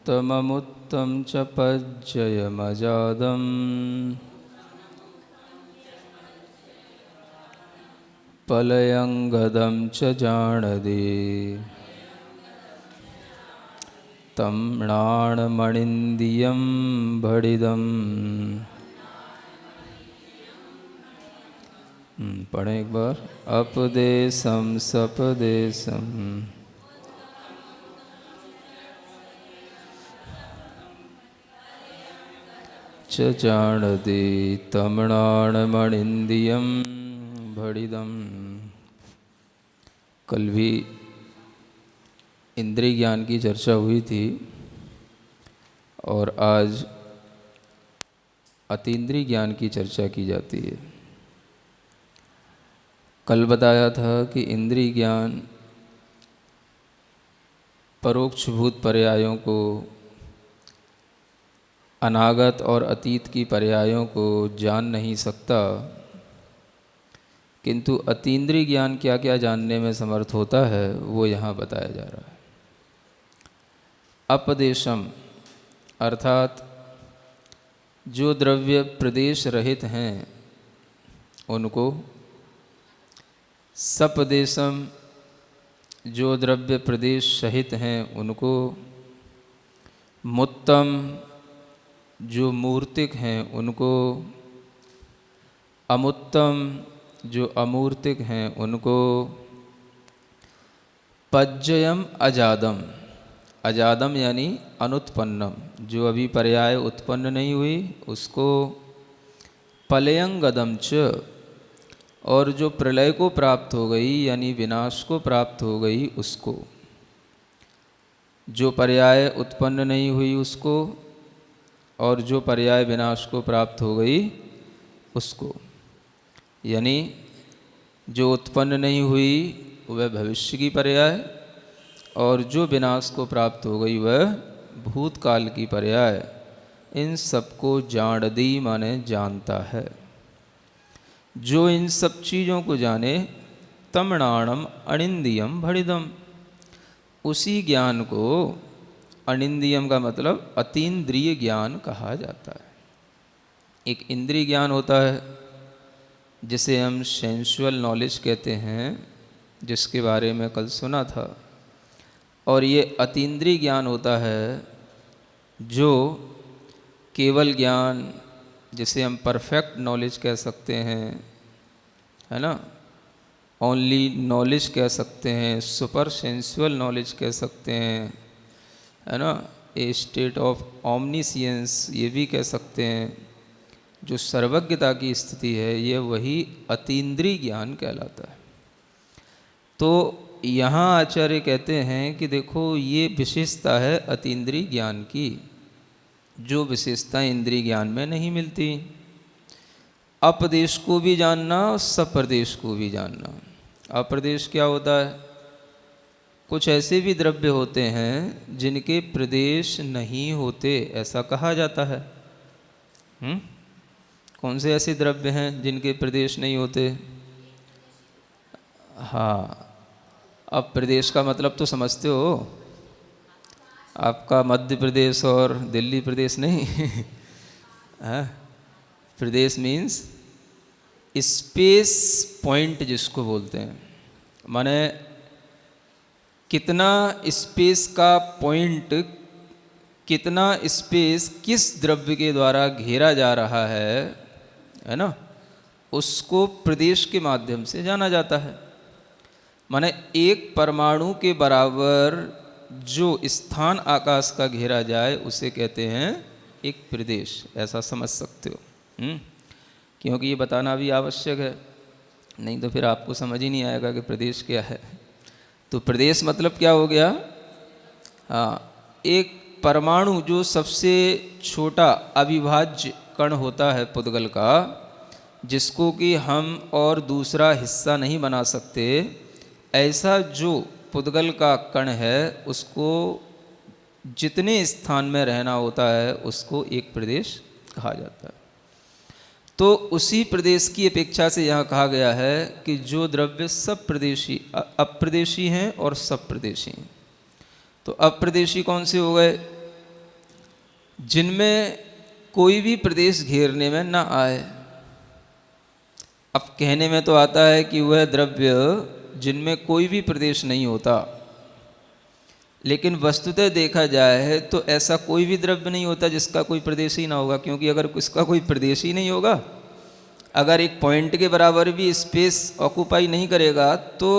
उत्तममुत्तं च पज्जयमजादम् पलयङ्गदं च जाणदे तं नाणमणिन्द्रियं भडिदम्। पढ़ें एक बार। अपदेशं सपदेशं च जाणदे तं नाणमणिन्द्रियं भडिदम्। कल भी इंद्रिय ज्ञान की चर्चा हुई थी और आज अतीन्द्रिय ज्ञान की चर्चा की जाती है। कल बताया था कि इंद्रिय ज्ञान परोक्षभूत पर्यायों को, अनागत और अतीत की पर्यायों को जान नहीं सकता, किंतु अतीन्द्रिय ज्ञान क्या क्या जानने में समर्थ होता है वो यहाँ बताया जा रहा है। अपदेशम अर्थात जो द्रव्य प्रदेश रहित हैं उनको, सपदेशम जो द्रव्य प्रदेश सहित हैं उनको, मुत्तम जो मूर्तिक हैं उनको, अमुत्तम जो अमूर्तिक हैं उनको, पज्जयम अजादम, अजादम यानी अनुत्पन्नम जो अभी पर्याय उत्पन्न नहीं हुई उसको, पलयंगदम च और जो प्रलय को प्राप्त हो गई यानी विनाश को प्राप्त हो गई उसको, जो पर्याय उत्पन्न नहीं हुई उसको और जो पर्याय विनाश को प्राप्त हो गई उसको। यानी जो उत्पन्न नहीं हुई वह भविष्य की पर्याय और जो विनाश को प्राप्त हो गई वह भूतकाल की पर्याय। इन सबको जाणदी माने जानता है। जो इन सब चीज़ों को जाने, तमणाणम अनिंदियम भणिदम, उसी ज्ञान को, अनिंदियम का मतलब अतीन्द्रिय ज्ञान कहा जाता है। एक इंद्रिय ज्ञान होता है जिसे हम सेंसुअल नॉलेज कहते हैं, जिसके बारे में कल सुना था, और ये अतीन्द्रिय ज्ञान होता है जो केवल ज्ञान, जिसे हम परफेक्ट नॉलेज कह सकते हैं, है ना, ओनली नॉलेज कह सकते हैं, सुपर सेंसुअल नॉलेज कह सकते हैं, है ना, ए स्टेट ऑफ ओमनीसियंस ये भी कह सकते हैं। जो सर्वज्ञता की स्थिति है ये वही अतीन्द्रिय ज्ञान कहलाता है। तो यहाँ आचार्य कहते हैं कि देखो ये विशेषता है अतीन्द्रिय ज्ञान की, जो विशेषता इंद्रिय ज्ञान में नहीं मिलती। अप्रदेश को भी जानना और सप्रदेश को भी जानना। अप्रदेश क्या होता है? कुछ ऐसे भी द्रव्य होते हैं जिनके प्रदेश नहीं होते, ऐसा कहा जाता है। कौन से ऐसे द्रव्य हैं जिनके प्रदेश नहीं होते? हाँ, अब प्रदेश का मतलब तो समझते हो, आपका मध्य प्रदेश और दिल्ली प्रदेश नहीं। प्रदेश मीन्स स्पेस पॉइंट जिसको बोलते हैं, माने कितना स्पेस का पॉइंट, कितना स्पेस किस द्रव्य के द्वारा घेरा जा रहा है ना, उसको प्रदेश के माध्यम से जाना जाता है। माने एक परमाणु के बराबर जो स्थान आकाश का घेरा जाए उसे कहते हैं एक प्रदेश, ऐसा समझ सकते हो। क्योंकि ये बताना भी आवश्यक है, नहीं तो फिर आपको समझ ही नहीं आएगा कि प्रदेश क्या है। तो प्रदेश मतलब क्या हो गया? हाँ, एक परमाणु जो सबसे छोटा अविभाज्य कण होता है पुद्गल का, जिसको कि हम और दूसरा हिस्सा नहीं बना सकते, ऐसा जो पुद्गल का कण है उसको जितने स्थान में रहना होता है उसको एक प्रदेश कहा जाता है। तो उसी प्रदेश की अपेक्षा से यहाँ कहा गया है कि जो द्रव्य सब प्रदेशी, अप्रदेशी हैं और सब प्रदेशी हैं। तो अप्रदेशी कौन से हो गए? जिनमें कोई भी प्रदेश घेरने में ना आए। अब कहने में तो आता है कि वह द्रव्य जिनमें कोई भी प्रदेश नहीं होता, लेकिन वस्तुतः देखा जाए तो ऐसा कोई भी द्रव्य नहीं होता जिसका कोई प्रदेश ही ना होगा। क्योंकि अगर इसका कोई प्रदेश ही नहीं होगा, अगर एक पॉइंट के बराबर भी स्पेस ऑक्यूपाई नहीं करेगा, तो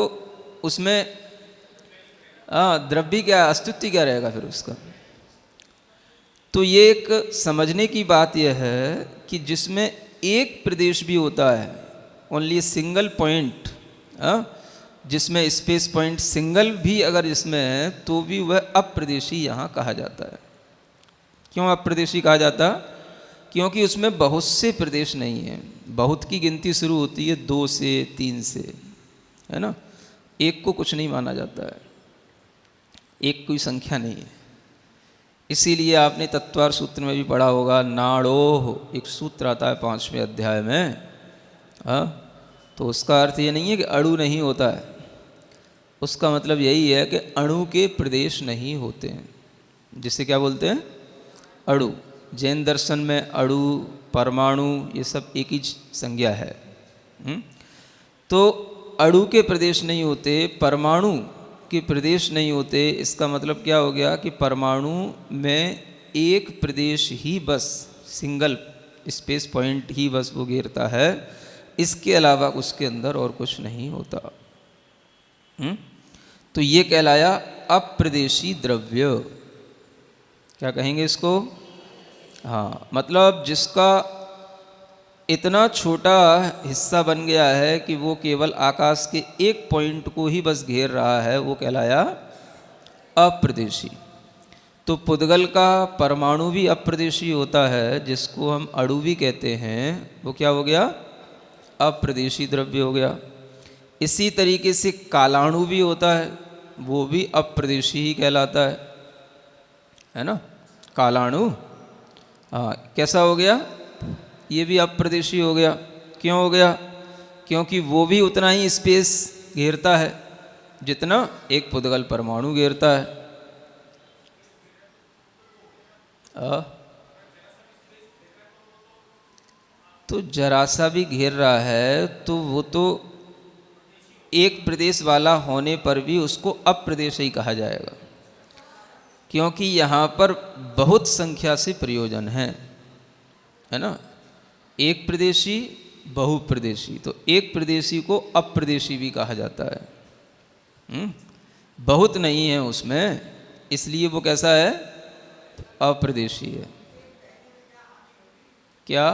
उसमें द्रव्य क्या, अस्तित्व क्या रहेगा फिर उसका। तो ये एक समझने की बात यह है कि जिसमें एक प्रदेश भी होता है, ओनली सिंगल पॉइंट, जिसमें स्पेस पॉइंट सिंगल भी अगर इसमें है, तो भी वह अप्रदेशी यहाँ कहा जाता है। क्यों अप्रदेशी कहा जाता? क्योंकि उसमें बहुत से प्रदेश नहीं हैं। बहुत की गिनती शुरू होती है 2 से 3 से, है ना। एक को कुछ नहीं माना जाता है, एक कोई संख्या नहीं है। इसीलिए आपने तत्वार सूत्र में भी पढ़ा होगा, नाड़ोह एक सूत्र आता है 5वें अध्याय में। तो उसका अर्थ ये नहीं है कि अणु नहीं होता है, उसका मतलब यही है कि अणु के प्रदेश नहीं होते हैं, जिसे क्या बोलते हैं, अणु। जैन दर्शन में अणु, परमाणु, ये सब एक ही संज्ञा है। तो अणु के प्रदेश नहीं होते, परमाणु के प्रदेश नहीं होते। इसका मतलब क्या हो गया कि परमाणु में एक प्रदेश ही बस, सिंगल स्पेस पॉइंट ही बस वो घेरता है, इसके अलावा उसके अंदर और कुछ नहीं होता। तो ये कहलाया अप्रदेशी द्रव्य। क्या कहेंगे इसको? हाँ, मतलब जिसका इतना छोटा हिस्सा बन गया है कि वो केवल आकाश के एक पॉइंट को ही बस घेर रहा है, वो कहलाया अप्रदेशी। तो पुद्गल का परमाणु भी अप्रदेशी होता है, जिसको हम अणु भी कहते हैं, वो क्या हो गया, अप्रदेशी द्रव्य हो गया। इसी तरीके से कालाणु भी होता है, वो भी अप्रदेशी ही कहलाता है ना। कालाणु कैसा हो गया, ये भी अप्रदेशी हो गया। क्यों हो गया? क्योंकि वो भी उतना ही स्पेस घेरता है जितना एक पुद्गल परमाणु घेरता है। तो जरा सा भी घेर रहा है तो वो तो एक प्रदेश वाला होने पर भी उसको अप्रदेश ही कहा जाएगा, क्योंकि यहाँ पर बहुत संख्या से प्रयोजन है ना। एक प्रदेशी, बहुप्रदेशी, तो एक प्रदेशी को अप्रदेशी भी कहा जाता है। बहुत नहीं है उसमें, इसलिए वो कैसा है, अप्रदेशी है। क्या?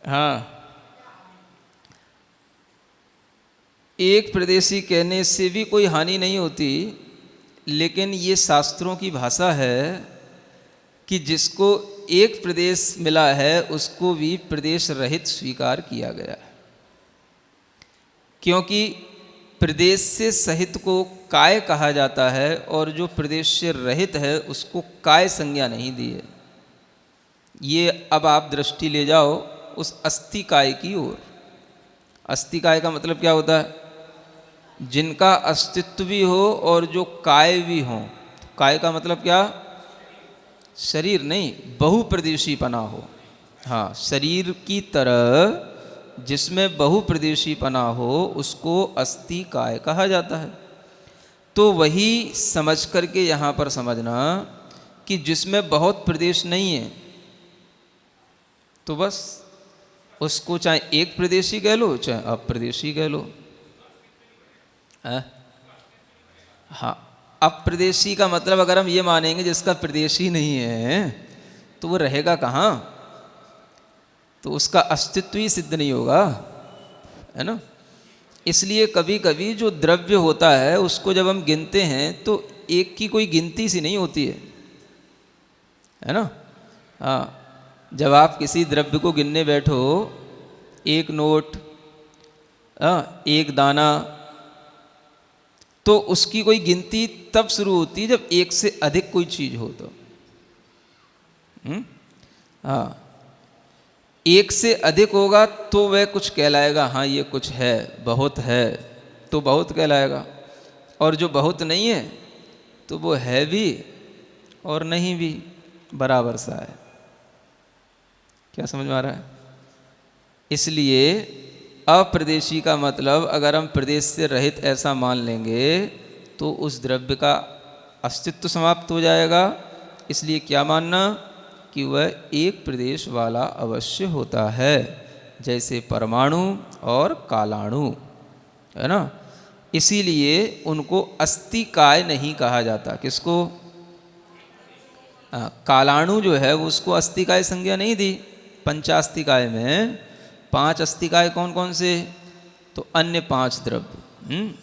हाँ, एक प्रदेशी कहने से भी कोई हानि नहीं होती, लेकिन ये शास्त्रों की भाषा है कि जिसको एक प्रदेश मिला है उसको भी प्रदेश रहित स्वीकार किया गया है। क्योंकि प्रदेश से सहित को काय कहा जाता है और जो प्रदेश से रहित है उसको काय संज्ञा नहीं दी है। ये अब आप दृष्टि ले जाओ उस अस्थि काय की ओर। अस्थि काय का मतलब क्या होता है? जिनका अस्तित्व भी हो और जो काय भी हो। काय का मतलब क्या? शरीर नहीं, बहुप्रदेशीपना हो। हाँ, शरीर की तरह जिसमें बहुप्रदेशीपना हो उसको अस्थि काय कहा जाता है। तो वही समझ करके यहाँ पर समझना कि जिसमें बहुत प्रदेश नहीं है तो बस उसको चाहे एक प्रदेशी कह लो चाहे अप्रदेशी कह लो। हाँ, अप्रदेशी का मतलब अगर हम ये मानेंगे जिसका प्रदेश ही नहीं है तो वो रहेगा कहाँ, तो उसका अस्तित्व ही सिद्ध नहीं होगा, है ना। इसलिए कभी कभी जो द्रव्य होता है उसको जब हम गिनते हैं तो एक की कोई गिनती सी नहीं होती है ना। हाँ, जब आप किसी द्रव्य को गिनने बैठो, एक नोट, एक दाना, तो उसकी कोई गिनती तब शुरू होती है जब एक से अधिक कोई चीज़ हो तो। हाँ, एक से अधिक होगा तो वह कुछ कहलाएगा, हाँ ये कुछ है, बहुत है तो बहुत कहलाएगा। और जो बहुत नहीं है तो वो है भी और नहीं भी बराबर सा है। क्या समझ में आ रहा है? इसलिए अप्रदेशी का मतलब अगर हम प्रदेश से रहित ऐसा मान लेंगे तो उस द्रव्य का अस्तित्व समाप्त हो जाएगा। इसलिए क्या मानना कि वह एक प्रदेश वाला अवश्य होता है, जैसे परमाणु और कालाणु, है ना। इसीलिए उनको अस्तिकाय नहीं कहा जाता। किसको? कालाणु जो है वो उसको अस्तिकाय संज्ञा नहीं दी। पंचास्तिकाय में 5 अस्तिकाय कौन कौन से? तो अन्य 5 द्रव्य,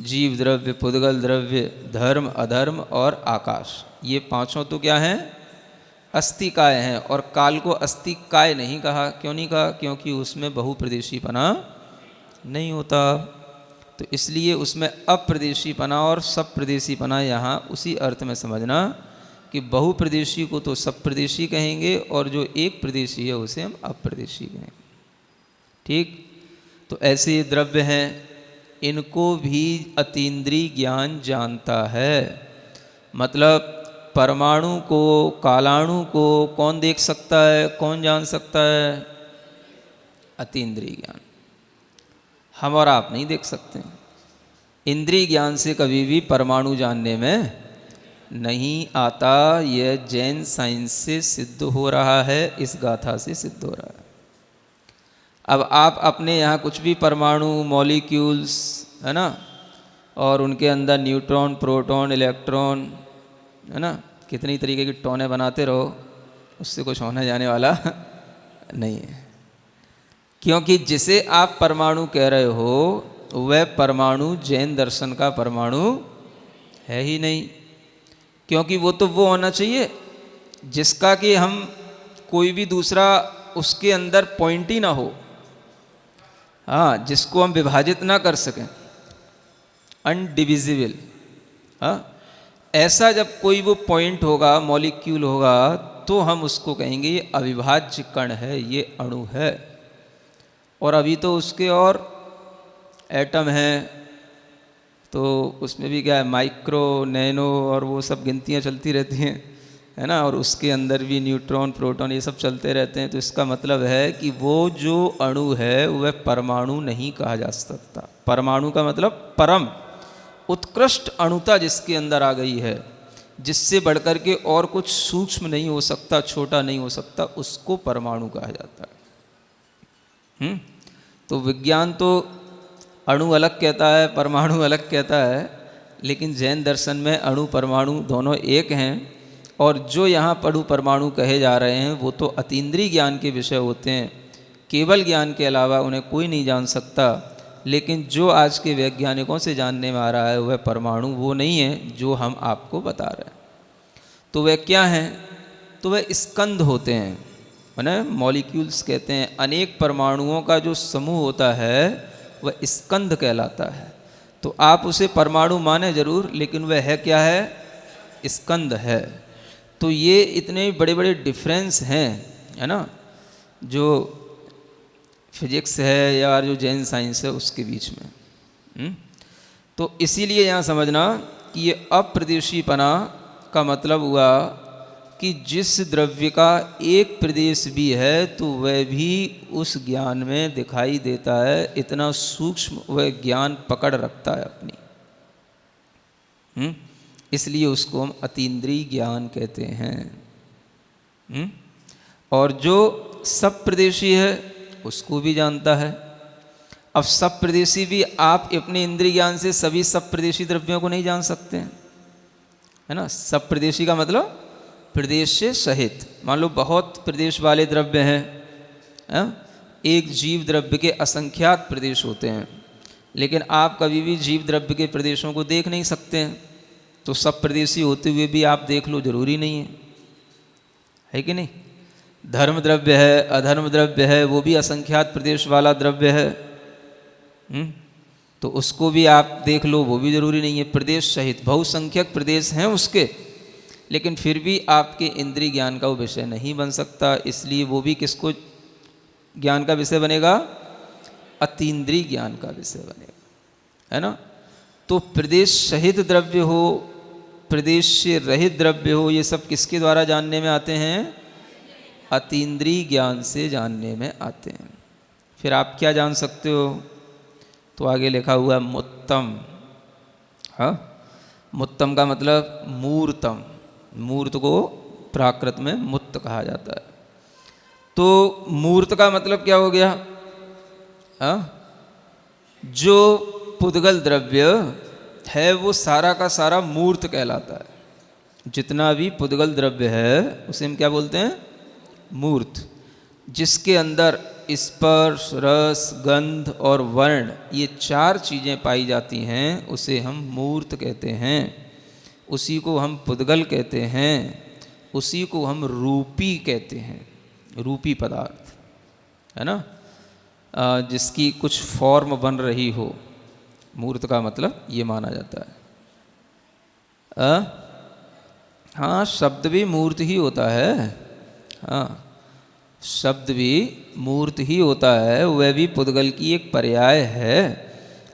जीव द्रव्य, पुद्गल द्रव्य, धर्म, अधर्म और आकाश, ये पांचों तो क्या हैं? अस्तिकाय हैं। और काल को अस्तिकाय नहीं कहा। क्यों नहीं कहा? क्योंकि उसमें बहुप्रदेशीपना नहीं होता। तो इसलिए उसमें अप्रदेशीपना और सप्रदेशीपना यहाँ उसी अर्थ में समझना कि बहुप्रदेशी को तो सप्रदेशी कहेंगे और जो एक प्रदेशी है उसे हम अप्रदेशी कहेंगे। ठीक। तो ऐसे द्रव्य हैं, इनको भी अतीन्द्रिय ज्ञान जानता है। मतलब परमाणु को, कालाणु को कौन देख सकता है, कौन जान सकता है? अतीन्द्रिय ज्ञान। हम और आप नहीं देख सकते। इंद्रिय ज्ञान से कभी भी परमाणु जानने में नहीं आता। यह जैन साइंस से सिद्ध हो रहा है, इस गाथा से सिद्ध हो रहा है। अब आप अपने यहाँ कुछ भी परमाणु, मॉलिक्यूल्स, है ना, और उनके अंदर न्यूट्रॉन, प्रोटॉन, इलेक्ट्रॉन, है ना, कितनी तरीके की टोने बनाते रहो, उससे कुछ होने जाने वाला नहीं है। क्योंकि जिसे आप परमाणु कह रहे हो वह परमाणु जैन दर्शन का परमाणु है ही नहीं। क्योंकि वो तो वो होना चाहिए जिसका कि हम कोई भी दूसरा उसके अंदर पॉइंट ही ना हो, हाँ, जिसको हम विभाजित ना कर सकें, अनडिविजिबल। हाँ, ऐसा जब कोई वो पॉइंट होगा, मॉलिक्यूल होगा, तो हम उसको कहेंगे ये अविभाज्य कण है, ये अणु है। और अभी तो उसके और एटम हैं, तो उसमें भी क्या है, माइक्रो, नैनो और वो सब गिनतियाँ चलती रहती हैं, है ना। और उसके अंदर भी न्यूट्रॉन, प्रोटॉन, ये सब चलते रहते हैं। तो इसका मतलब है कि वो जो अणु है वह परमाणु नहीं कहा जा सकता। परमाणु का मतलब परम उत्कृष्ट अणुता जिसके अंदर आ गई है, जिससे बढ़कर के और कुछ सूक्ष्म नहीं हो सकता, छोटा नहीं हो सकता, उसको परमाणु कहा जाता है। तो विज्ञान तो अणु अलग कहता है, परमाणु अलग कहता है, लेकिन जैन दर्शन में अणु परमाणु दोनों एक हैं। और जो यहाँ अणु परमाणु कहे जा रहे हैं वो तो अतीन्द्रिय ज्ञान के विषय होते हैं। केवल ज्ञान के अलावा उन्हें कोई नहीं जान सकता। लेकिन जो आज के वैज्ञानिकों से जानने में आ रहा है वह परमाणु वो नहीं है जो हम आपको बता रहे हैं। तो वह क्या हैं? तो वह स्कंद होते हैं, है ना, मॉलिक्यूल्स कहते हैं। अनेक परमाणुओं का जो समूह होता है वह स्कंद कहलाता है। तो आप उसे परमाणु माने जरूर, लेकिन वह है क्या है? स्कंद है। तो ये इतने बड़े बड़े डिफरेंस हैं, है ना, जो फिजिक्स है या जो जैन साइंस है उसके बीच में। तो इसीलिए यहाँ समझना कि ये अप्रदेशीपना का मतलब हुआ कि जिस द्रव्य का एक प्रदेश भी है तो वह भी उस ज्ञान में दिखाई देता है। इतना सूक्ष्म वह ज्ञान पकड़ रखता है अपनी। इसलिए उसको हम अतीन्द्रिय ज्ञान कहते हैं। और जो सप्रदेशी है उसको भी जानता है। अब सप्रदेशी भी आप अपने इंद्रिय ज्ञान से सभी सप्रदेशी द्रव्यों को नहीं जान सकते हैं, है ना। सप्रदेशी का मतलब प्रदेश से सहित। मान लो बहुत प्रदेश वाले द्रव्य हैं, एक जीव द्रव्य के असंख्यात प्रदेश होते हैं, लेकिन आप कभी भी जीव द्रव्य के प्रदेशों को देख नहीं सकते हैं। तो सप्रदेशी होते हुए भी आप देख लो, जरूरी नहीं है कि नहीं। धर्म द्रव्य है, अधर्म द्रव्य है, वो भी असंख्यात प्रदेश वाला द्रव्य है। तो उसको भी आप देख लो, वो भी जरूरी नहीं है। प्रदेश सहित बहुसंख्यक प्रदेश हैं उसके, लेकिन फिर भी आपके इंद्रिय ज्ञान का वो विषय नहीं बन सकता। इसलिए वो भी किसको ज्ञान का विषय बनेगा? अतीन्द्रिय ज्ञान का विषय बनेगा, है ना। तो प्रदेश सहित द्रव्य हो, प्रदेश से रहित द्रव्य हो, ये सब किसके द्वारा जानने में आते हैं? अतीन्द्रिय ज्ञान से जानने में आते हैं। फिर आप क्या जान सकते हो? तो आगे लिखा हुआ मुत्तम। हाँ, मुत्तम का मतलब मूर्तम। मूर्त को प्राकृत में मुत्त कहा जाता है। तो मूर्त का मतलब क्या हो गया? हाँ, जो पुद्गल द्रव्य है वो सारा का सारा मूर्त कहलाता है। जितना भी पुद्गल द्रव्य है उसे हम क्या बोलते हैं? मूर्त। जिसके अंदर स्पर्श, रस, गंध और वर्ण, ये चार चीज़ें पाई जाती हैं, उसे हम मूर्त कहते हैं। उसी को हम पुद्गल कहते हैं, उसी को हम रूपी कहते हैं। रूपी पदार्थ है ना, जिसकी कुछ फॉर्म बन रही हो। मूर्त का मतलब ये माना जाता है। हाँ, शब्द भी मूर्त ही होता है। हाँ, शब्द भी मूर्त ही होता है। वह भी पुद्गल की एक पर्याय है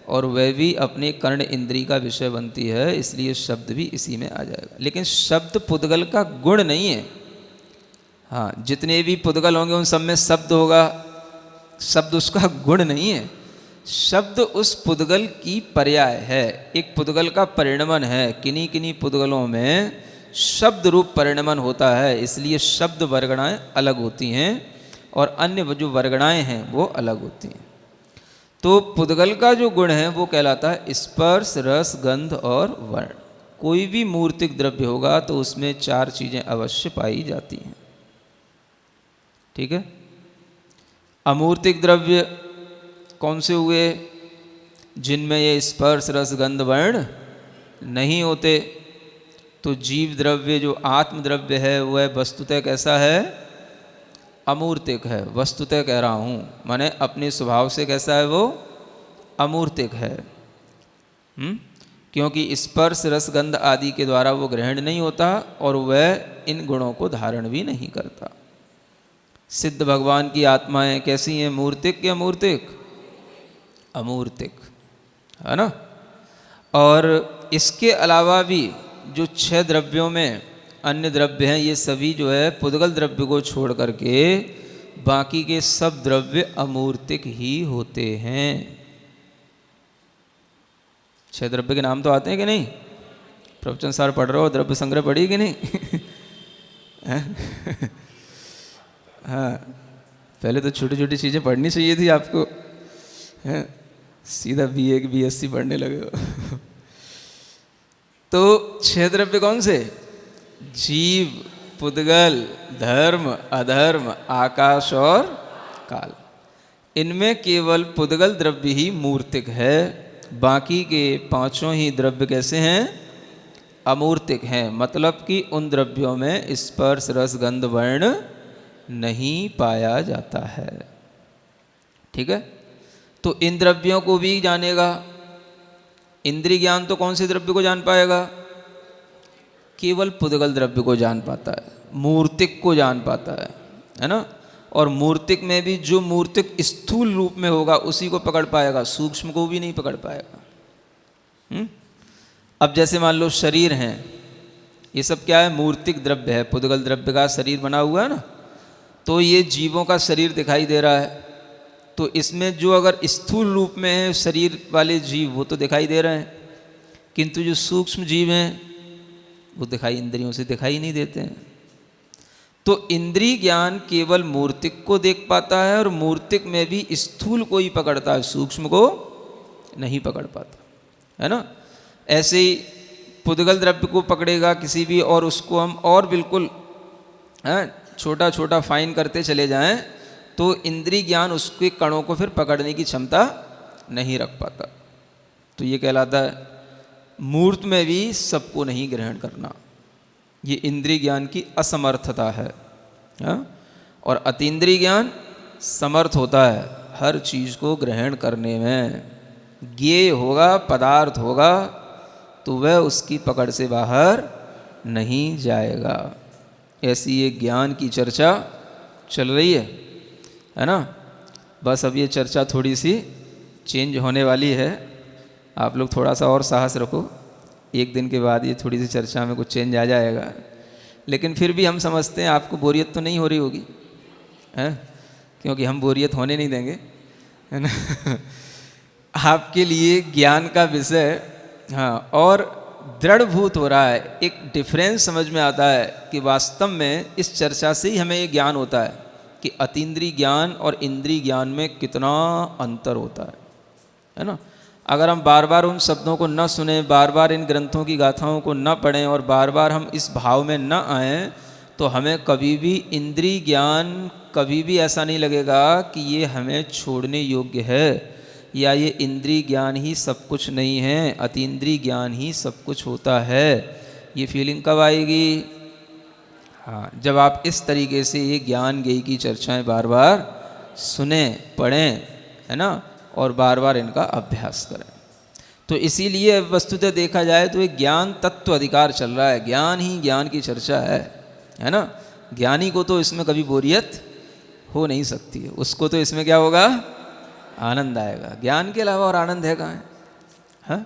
और वह भी अपने कर्ण इंद्रिय का विषय बनती है, इसलिए शब्द भी इसी में आ जाएगा। लेकिन शब्द पुद्गल का गुण नहीं है। हाँ, जितने भी पुद्गल होंगे उन सब में शब्द होगा, शब्द उसका गुण नहीं है। शब्द उस पुद्गल की पर्याय है, एक पुद्गल का परिणमन है। किन्हीं किन्हीं पुद्गलों में शब्द रूप परिणमन होता है, इसलिए शब्द वर्गणाएं अलग होती हैं और अन्य जो वर्गणाएं हैं वो अलग होती हैं। तो पुद्गल का जो गुण है वो कहलाता है स्पर्श, रस, गंध और वर्ण। कोई भी मूर्तिक द्रव्य होगा तो उसमें चार चीज़ें अवश्य पाई जाती हैं। ठीक है। अमूर्तिक द्रव्य कौन से हुए? जिनमें ये स्पर्श, रस, गंध, वर्ण नहीं होते। तो जीव द्रव्य जो आत्म द्रव्य है वह वस्तुतः कैसा है? अमूर्तिक है। वस्तुतः कह रहा हूँ, माने अपने स्वभाव से कैसा है? वो अमूर्तिक है। क्योंकि स्पर्श, रस, गंध आदि के द्वारा वो ग्रहण नहीं होता और वह इन गुणों को धारण भी नहीं करता। सिद्ध भगवान की आत्माएं कैसी हैं? मूर्तिक या अमूर्तिक? अमूर्तिक, है ना। और इसके अलावा भी जो 6 द्रव्यों में अन्य द्रव्य हैं, ये सभी जो है पुद्गल द्रव्य को छोड़ करके बाकी के सब द्रव्य अमूर्तिक ही होते हैं। 6 द्रव्य के नाम तो आते हैं कि नहीं? प्रवचन सार पढ़ रहे हो, द्रव्य संग्रह पढ़ी कि नहीं? हाँ, पहले तो छोटी छोटी चीज़ें पढ़नी चाहिए थी आपको, है? सीधा BA की BSc पढ़ने लगे हो। तो 6 द्रव्य कौन से? जीव, पुद्गल, धर्म, अधर्म, आकाश और काल। इनमें केवल पुद्गल द्रव्य ही मूर्तिक है, बाकी के 5 ही द्रव्य कैसे हैं? अमूर्तिक हैं। मतलब कि उन द्रव्यों में स्पर्श, रस, गंध, वर्ण नहीं पाया जाता है। ठीक है। तो इन द्रव्यों को भी जानेगा। इंद्रिय ज्ञान तो कौन से द्रव्य को जान पाएगा? केवल पुद्गल द्रव्य को जान पाता है, मूर्तिक को जान पाता है ना। और मूर्तिक में भी जो मूर्तिक स्थूल रूप में होगा उसी को पकड़ पाएगा, सूक्ष्म को भी नहीं पकड़ पाएगा। अब जैसे मान लो शरीर हैं, ये सब क्या है? मूर्तिक द्रव्य है। पुद्गल द्रव्य का शरीर बना हुआ है ना, तो ये जीवों का शरीर दिखाई दे रहा है। तो इसमें जो अगर स्थूल रूप में है शरीर वाले जीव वो तो दिखाई दे रहे हैं, किंतु जो सूक्ष्म जीव हैं वो दिखाई, इंद्रियों से दिखाई नहीं देते हैं। तो इंद्रिय ज्ञान केवल मूर्तिक को देख पाता है और मूर्तिक में भी स्थूल को ही पकड़ता है, सूक्ष्म को नहीं पकड़ पाता, है ना। ऐसे ही पुद्गल द्रव्य को पकड़ेगा किसी भी और उसको हम और बिल्कुल छोटा छोटा फाइन करते चले जाएं तो इंद्रिय ज्ञान उसके कणों को फिर पकड़ने की क्षमता नहीं रख पाता। तो ये कहलाता है मूर्त में भी सबको नहीं ग्रहण करना, ये इंद्रिय ज्ञान की असमर्थता है। और अतीन्द्रिय ज्ञान समर्थ होता है हर चीज़ को ग्रहण करने में। ज्ञेय होगा, पदार्थ होगा तो वह उसकी पकड़ से बाहर नहीं जाएगा। ऐसी ये ज्ञान की चर्चा चल रही है ना। बस अब ये चर्चा थोड़ी सी चेंज होने वाली है, आप लोग थोड़ा सा और साहस रखो, एक दिन के बाद ये थोड़ी सी चर्चा में कुछ चेंज आ जाएगा, लेकिन फिर भी हम समझते हैं आपको बोरियत तो नहीं हो रही होगी, हैं? क्योंकि हम बोरियत होने नहीं देंगे, है ना। आपके लिए ज्ञान का विषय, हाँ, और दृढ़भूत हो रहा है। एक डिफरेंस समझ में आता है कि वास्तव में इस चर्चा से ही हमें ये ज्ञान होता है कि अतीन्द्रिय ज्ञान और इंद्रिय ज्ञान में कितना अंतर होता है ना। अगर हम बार बार उन शब्दों को न सुने, बार बार इन ग्रंथों की गाथाओं को न पढ़ें और बार बार हम इस भाव में न आएँ, तो हमें कभी भी इंद्रिय ज्ञान कभी भी ऐसा नहीं लगेगा कि ये हमें छोड़ने योग्य है, या ये इंद्रिय ज्ञान ही सब कुछ नहीं है, अतीन्द्रिय ज्ञान ही सब कुछ होता है। ये फीलिंग कब आएगी? हाँ, जब आप इस तरीके से ये ज्ञान ज्ञेय की चर्चाएं बार बार सुने, पढ़ें, है ना, और बार बार इनका अभ्यास करें। तो इसीलिए वस्तुतः देखा जाए तो एक ज्ञान तत्व अधिकार चल रहा है, ज्ञान ही ज्ञान की चर्चा है ना। ज्ञानी को तो इसमें कभी बोरियत हो नहीं सकती है, उसको तो इसमें क्या होगा? आनंद आएगा। ज्ञान के अलावा और आनंद है कहाँ? हाँ,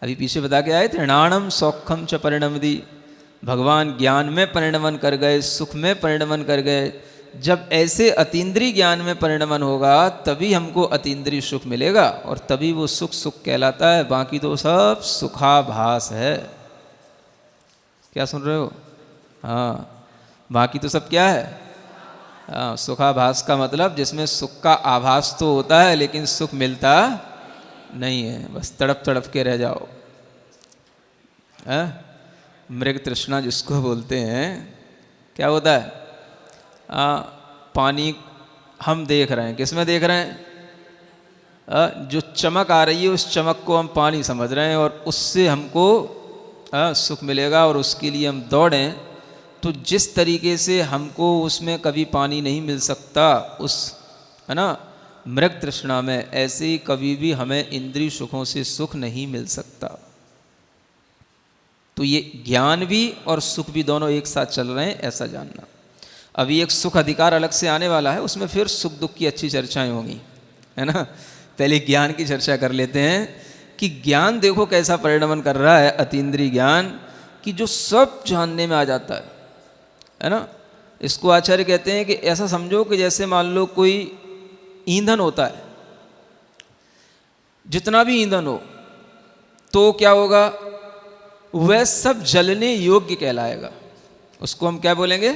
अभी पीछे बता के आए थे, णाणम सौखम च परिणमति, भगवान ज्ञान में परिणमन कर गए, सुख में परिणमन कर गए। जब ऐसे अतीन्द्रिय ज्ञान में परिणमन होगा तभी हमको अतीन्द्रिय सुख मिलेगा, और तभी वो सुख सुख कहलाता है। बाकी तो सब सुखाभास है। क्या सुन रहे हो? हाँ, बाकी तो सब क्या है? हाँ, सुखाभास का मतलब जिसमें सुख का आभास तो होता है लेकिन सुख मिलता नहीं है, बस तड़प तड़प के रह जाओ। मृग तृष्णा जिसको बोलते हैं, क्या होता है? पानी हम देख रहे हैं, किस में देख रहे हैं? जो चमक आ रही है उस चमक को हम पानी समझ रहे हैं, और उससे हमको सुख मिलेगा, और उसके लिए हम दौड़ें। तो जिस तरीके से हमको उसमें कभी पानी नहीं मिल सकता उस, है ना, मृग तृष्णा में, ऐसे ही कभी भी हमें इंद्रिय सुखों से सुख नहीं मिल सकता। तो ये ज्ञान भी और सुख भी दोनों एक साथ चल रहे हैं, ऐसा जानना। अभी एक सुख अधिकार अलग से आने वाला है, उसमें फिर सुख दुख की अच्छी चर्चाएं होंगी, है ना। पहले ज्ञान की चर्चा कर लेते हैं कि ज्ञान देखो कैसा परिणमन कर रहा है, अतीन्द्रिय ज्ञान, कि जो सब जानने में आ जाता है ना। इसको आचार्य कहते हैं कि ऐसा समझो कि जैसे मान लो कोई ईंधन होता है, जितना भी ईंधन हो तो क्या होगा? वह सब जलने योग्य कहलाएगा। उसको हम क्या बोलेंगे?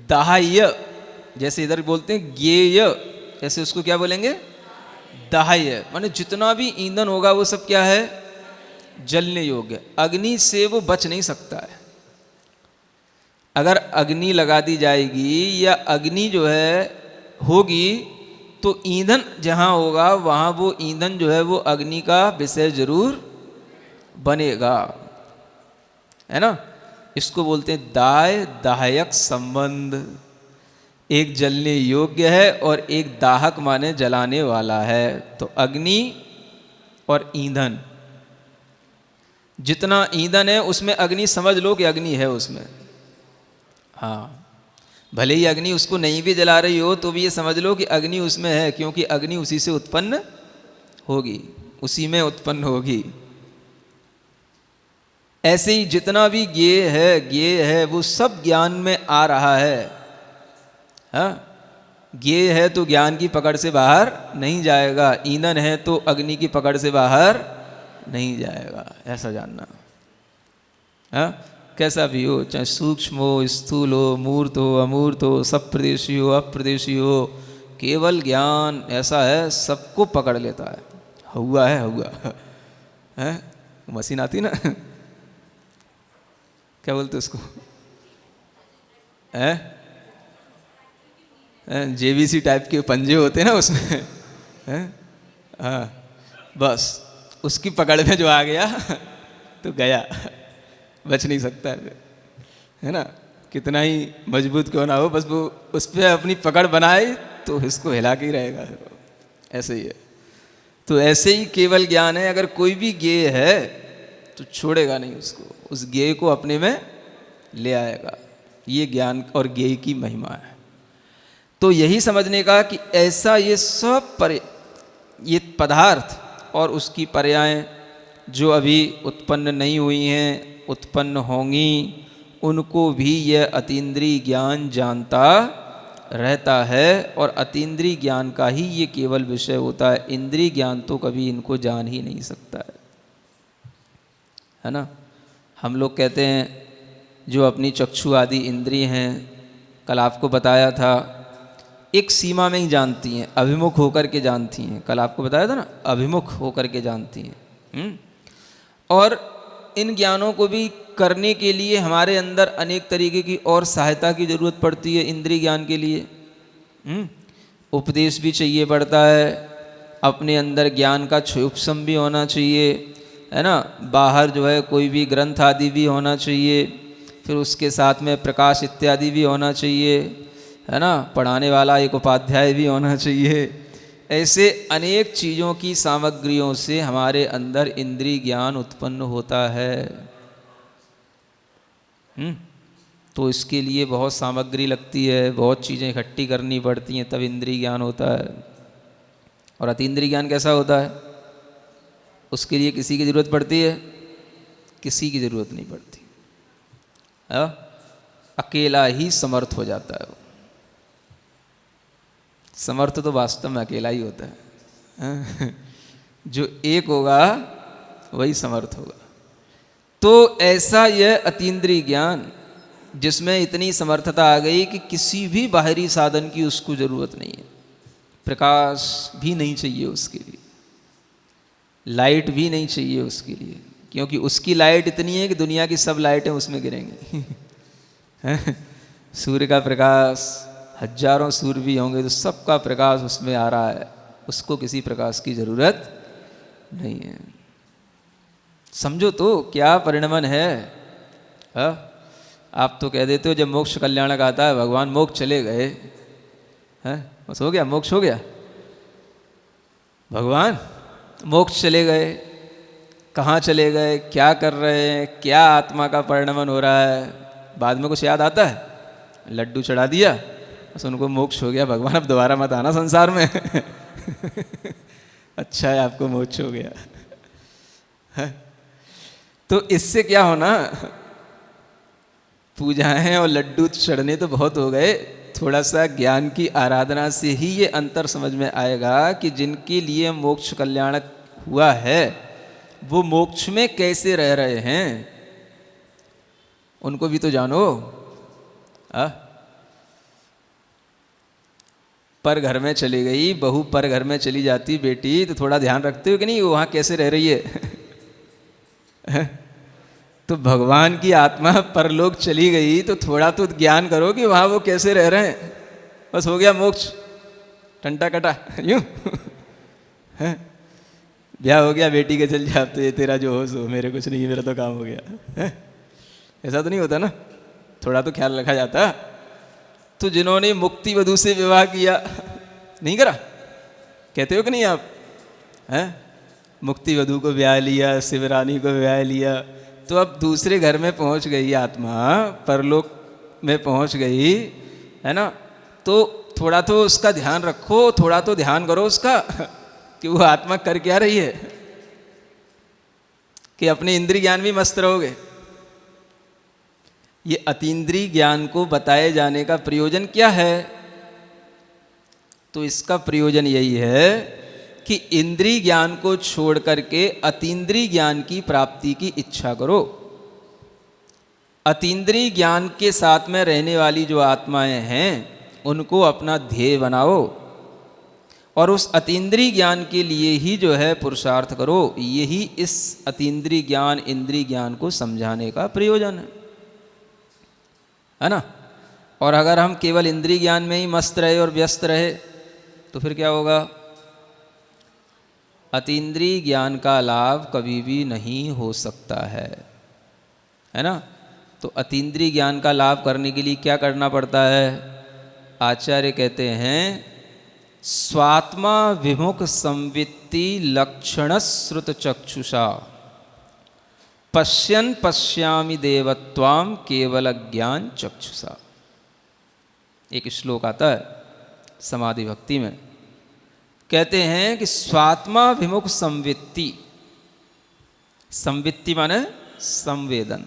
दाह्य। जैसे इधर बोलते हैं ज्ञेय, ऐसे उसको क्या बोलेंगे? दाह्य। माने जितना भी ईंधन होगा वो सब क्या है? जलने योग्य। अग्नि से वो बच नहीं सकता है। अगर अग्नि लगा दी जाएगी या अग्नि जो है होगी, तो ईंधन जहाँ होगा वहाँ वो ईंधन जो है वो अग्नि का विषय जरूर बनेगा, है ना। इसको बोलते हैं दाय दाहयक संबंध। एक जलने योग्य है और एक दाहक माने जलाने वाला है। तो अग्नि और ईंधन, जितना ईंधन है उसमें अग्नि समझ लो कि अग्नि है उसमें। हाँ, भले ही अग्नि उसको नहीं भी जला रही हो तो भी ये समझ लो कि अग्नि उसमें है, क्योंकि अग्नि उसी से उत्पन्न होगी, उसी में उत्पन्न होगी। ऐसे ही जितना भी ज्ञेय है वो सब ज्ञान में आ रहा है। हाँ, ज्ञेय है तो ज्ञान की पकड़ से बाहर नहीं जाएगा, ईंधन है तो अग्नि की पकड़ से बाहर नहीं जाएगा, ऐसा जानना। हाँ, कैसा भी हो, चाहे सूक्ष्म हो, स्थूल हो, मूर्त हो, अमूर्त हो, सब प्रदेशी हो, अप्रदेशी हो, केवल ज्ञान ऐसा है सबको पकड़ लेता है। हुआ है मशीन आती ना, क्या बोलते उसको? जेबीसी टाइप के पंजे होते हैं ना उसमें, हाँ, बस उसकी पकड़ में जो आ गया तो गया, बच नहीं सकता है ना। कितना ही मजबूत क्यों ना हो, बस वो उस पर अपनी पकड़ बनाए तो इसको हिला के ही रहेगा। ऐसे ही है। तो ऐसे ही केवल ज्ञान है, अगर कोई भी ज्ञेय है तो छोड़ेगा नहीं उसको, उस ज्ञेय को अपने में ले आएगा। ये ज्ञान और ज्ञेय की महिमा है। तो यही समझने का कि ऐसा ये सब ये पदार्थ और उसकी पर्यायें जो अभी उत्पन्न नहीं हुई हैं, उत्पन्न होंगी, उनको भी यह अतीन्द्रिय ज्ञान जानता रहता है। और अतीन्द्रिय ज्ञान का ही ये केवल विषय होता है। इंद्रिय ज्ञान तो कभी इनको जान ही नहीं सकता है ना। हम लोग कहते हैं जो अपनी चक्षु आदि इंद्रिय हैं, कल आपको बताया था, एक सीमा में ही जानती हैं, अभिमुख होकर के जानती हैं। कल आपको बताया था ना, अभिमुख होकर के जानती हैं। और इन ज्ञानों को भी करने के लिए हमारे अंदर अनेक तरीके की और सहायता की ज़रूरत पड़ती है। इंद्रिय ज्ञान के लिए उपदेश भी चाहिए पड़ता है, अपने अंदर ज्ञान का क्षोभसम भी होना चाहिए, है ना। बाहर जो है कोई भी ग्रंथ आदि भी होना चाहिए, फिर उसके साथ में प्रकाश इत्यादि भी होना चाहिए, है ना। पढ़ाने वाला एक उपाध्याय भी होना चाहिए। ऐसे अनेक चीज़ों की सामग्रियों से हमारे अंदर इंद्रिय ज्ञान उत्पन्न होता है। तो इसके लिए बहुत सामग्री लगती है, बहुत चीज़ें इकट्ठी करनी पड़ती हैं, तब इंद्रिय ज्ञान होता है। और अतीन्द्रिय ज्ञान कैसा होता है? उसके लिए किसी की ज़रूरत पड़ती है? किसी की ज़रूरत नहीं पड़ती, अकेला ही समर्थ हो जाता है। समर्थ तो वास्तव में अकेला ही होता है। जो एक होगा वही समर्थ होगा। तो ऐसा यह अतीन्द्रिय ज्ञान जिसमें इतनी समर्थता आ गई कि किसी भी बाहरी साधन की उसको ज़रूरत नहीं है। प्रकाश भी नहीं चाहिए उसके लिए, लाइट भी नहीं चाहिए उसके लिए, क्योंकि उसकी लाइट इतनी है कि दुनिया की सब लाइटें उसमें गिरेंगी। सूर्य का प्रकाश, हजारों सूर्य भी होंगे तो सबका प्रकाश उसमें आ रहा है, उसको किसी प्रकाश की ज़रूरत नहीं है। समझो तो क्या परिणमन है। आप तो कह देते हो जब मोक्ष कल्याणक आता है भगवान मोक्ष चले गए हैं, बस हो गया, मोक्ष हो गया, भगवान मोक्ष चले गए। कहाँ चले गए, क्या कर रहे हैं, क्या आत्मा का परिणमन हो रहा है, बाद में कुछ याद आता है? लड्डू चढ़ा दिया बस उनको मोक्ष हो गया, भगवान अब दोबारा मत आना संसार में। अच्छा है आपको मोक्ष हो गया है? तो इससे क्या होना, पूजाएं और लड्डू चढ़ने तो बहुत हो गए, थोड़ा सा ज्ञान की आराधना से ही ये अंतर समझ में आएगा कि जिनके लिए मोक्ष कल्याणक हुआ है वो मोक्ष में कैसे रह रहे हैं, उनको भी तो जानो। पर घर में चली गई बहू, पर घर में चली जाती बेटी, तो थोड़ा ध्यान रखते हो कि नहीं वहाँ कैसे रह रही है। तो भगवान की आत्मा परलोक चली गई तो थोड़ा तो ज्ञान करो कि वहाँ वो कैसे रह रहे हैं। बस हो गया मोक्ष, टंटा कटा यूँ। ब्याह हो गया, बेटी के चल जा, तो ये तेरा जो हो सो, मेरे कुछ नहीं, मेरा तो काम हो गया। ऐसा तो नहीं होता ना, थोड़ा तो ख्याल रखा जाता। तो जिन्होंने मुक्ति वधू से विवाह किया, नहीं करा, कहते हो कि नहीं आप? हैं, मुक्ति वधू को ब्याह लिया, शिवरानी को ब्याह लिया, तो अब दूसरे घर में पहुंच गई आत्मा, परलोक में पहुंच गई, है ना। तो थोड़ा तो उसका ध्यान रखो, थोड़ा तो ध्यान करो उसका कि वो आत्मा कर क्या रही है, कि अपने इंद्रिय ज्ञान भी मस्त रहोगे। ये अतीन्द्रिय ज्ञान को बताए जाने का प्रयोजन क्या है? तो इसका प्रयोजन यही है कि इंद्रिय ज्ञान को छोड़ करके अतीन्द्रिय ज्ञान की प्राप्ति की इच्छा करो। अतीन्द्रिय ज्ञान के साथ में रहने वाली जो आत्माएं हैं उनको अपना ध्येय बनाओ और उस अतीन्द्रिय ज्ञान के लिए ही जो है पुरुषार्थ करो। यही इस अतीन्द्रिय ज्ञान इंद्रिय ज्ञान को समझाने का प्रयोजन है ना। और अगर हम केवल इंद्रिय ज्ञान में ही मस्त रहे और व्यस्त रहे तो फिर क्या होगा? अतीन्द्रिय ज्ञान का लाभ कभी भी नहीं हो सकता है ना। तो अतीन्द्रिय ज्ञान का लाभ करने के लिए क्या करना पड़ता है? आचार्य कहते हैं स्वात्मा विमुख संवित्ति लक्षण श्रुत चक्षुषा पश्यन पश्यामि देवत्वाम केवल ज्ञान चक्षुषा। एक श्लोक आता है समाधि भक्ति में, कहते हैं कि स्वात्मा विमुख संवित्ति, संवित्ति माने संवेदन।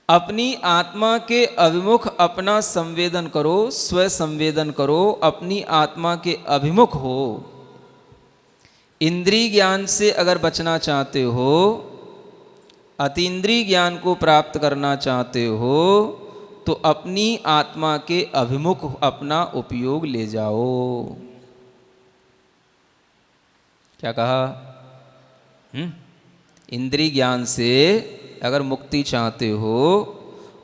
अपनी आत्मा के अभिमुख अपना संवेदन करो, स्व संवेदन करो, अपनी आत्मा के अभिमुख हो। इंद्रिय ज्ञान से अगर बचना चाहते हो, अतीन्द्रिय ज्ञान को प्राप्त करना चाहते हो, तो अपनी आत्मा के अभिमुख अपना उपयोग ले जाओ। क्या कहा? इंद्रिय ज्ञान से अगर मुक्ति चाहते हो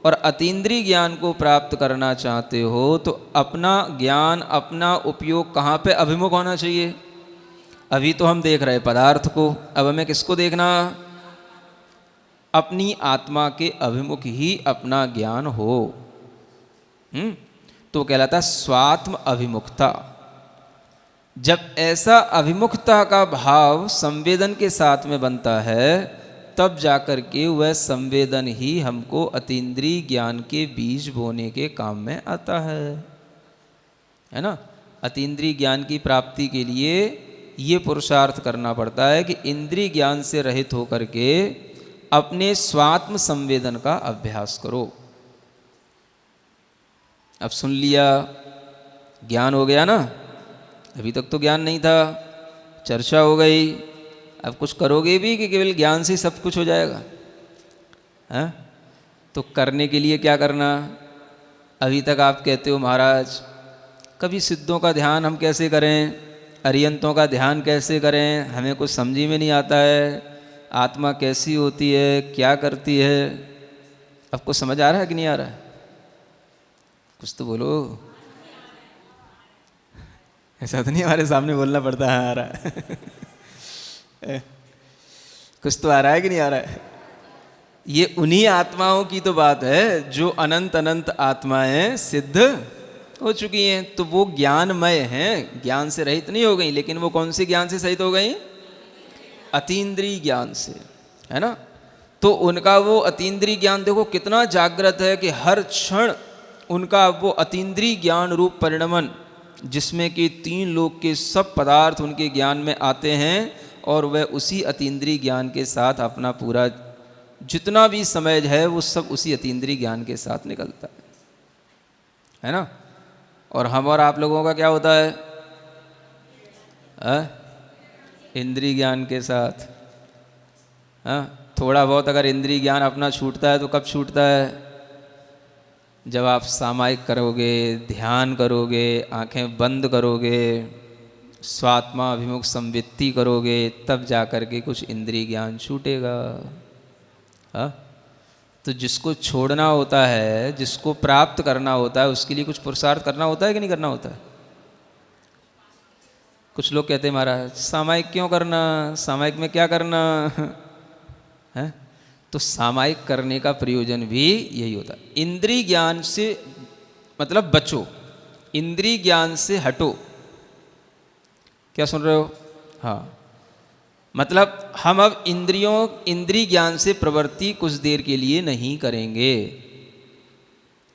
और अतीन्द्रिय ज्ञान को प्राप्त करना चाहते हो, तो अपना ज्ञान, अपना उपयोग कहाँ पे अभिमुख होना चाहिए? अभी तो हम देख रहे पदार्थ को, अब हमें किसको देखना? अपनी आत्मा के अभिमुख ही अपना ज्ञान हो। तो कहलाता स्वात्म अभिमुखता। जब ऐसा अभिमुखता का भाव संवेदन के साथ में बनता है, तब जाकर के वह संवेदन ही हमको अतीन्द्रिय ज्ञान के बीज बोने के काम में आता है ना। अतीन्द्रिय ज्ञान की प्राप्ति के लिए ये पुरुषार्थ करना पड़ता है कि इंद्रिय ज्ञान से रहित होकर के अपने स्वात्म संवेदन का अभ्यास करो। अब सुन लिया, ज्ञान हो गया ना, अभी तक तो ज्ञान नहीं था, चर्चा हो गई, अब कुछ करोगे भी कि केवल ज्ञान से सब कुछ हो जाएगा? हाँ, तो करने के लिए क्या करना? अभी तक आप कहते हो महाराज कभी सिद्धों का ध्यान हम कैसे करें, अरियंतों का ध्यान कैसे करें, हमें कुछ समझ में नहीं आता है, आत्मा कैसी होती है, क्या करती है। अब कुछ समझ आ रहा है कि नहीं आ रहा है? कुछ तो बोलो। ऐसा तो नहीं हमारे सामने बोलना पड़ता है आ रहा है। कुछ तो आ रहा है कि नहीं आ रहा है? ये उन्हीं आत्माओं की तो बात है जो अनंत अनंत आत्माएं सिद्ध हो चुकी हैं, तो वो ज्ञानमय हैं, ज्ञान से रहित नहीं हो गई। लेकिन वो कौन से ज्ञान से सहित हो गई? अतीन्द्रिय ज्ञान से, है ना। तो उनका वो अतीन्द्रिय ज्ञान देखो कितना जागृत है कि हर क्षण उनका वो अतीन्द्रिय ज्ञान रूप परिणमन, जिसमें कि तीन लोक के सब पदार्थ उनके ज्ञान में आते हैं, और वह उसी अतीन्द्रिय ज्ञान के साथ अपना पूरा जितना भी समय है वो सब उसी अतीन्द्रिय ज्ञान के साथ निकलता है ना। और हम और आप लोगों का क्या होता है? इंद्रिय ज्ञान के साथ। हाँ, थोड़ा बहुत अगर इंद्रिय ज्ञान अपना छूटता है तो कब छूटता है? जब आप सामायिक करोगे, ध्यान करोगे, आंखें बंद करोगे, स्वात्मा अभिमुख संवित्ति करोगे, तब जाकर के कुछ इंद्रिय ज्ञान छूटेगा। हाँ, तो जिसको छोड़ना होता है, जिसको प्राप्त करना होता है, उसके लिए कुछ पुरुषार्थ करना होता है कि नहीं करना होता है? कुछ लोग कहते हैं महाराज सामायिक क्यों करना, सामायिक में क्या करना है? तो सामायिक करने का प्रयोजन भी यही होता है। इंद्रिय ज्ञान से मतलब बचो, इंद्रिय ज्ञान से हटो। क्या सुन रहे हो? हाँ, मतलब हम अब इंद्रिय ज्ञान से प्रवृत्ति कुछ देर के लिए नहीं करेंगे,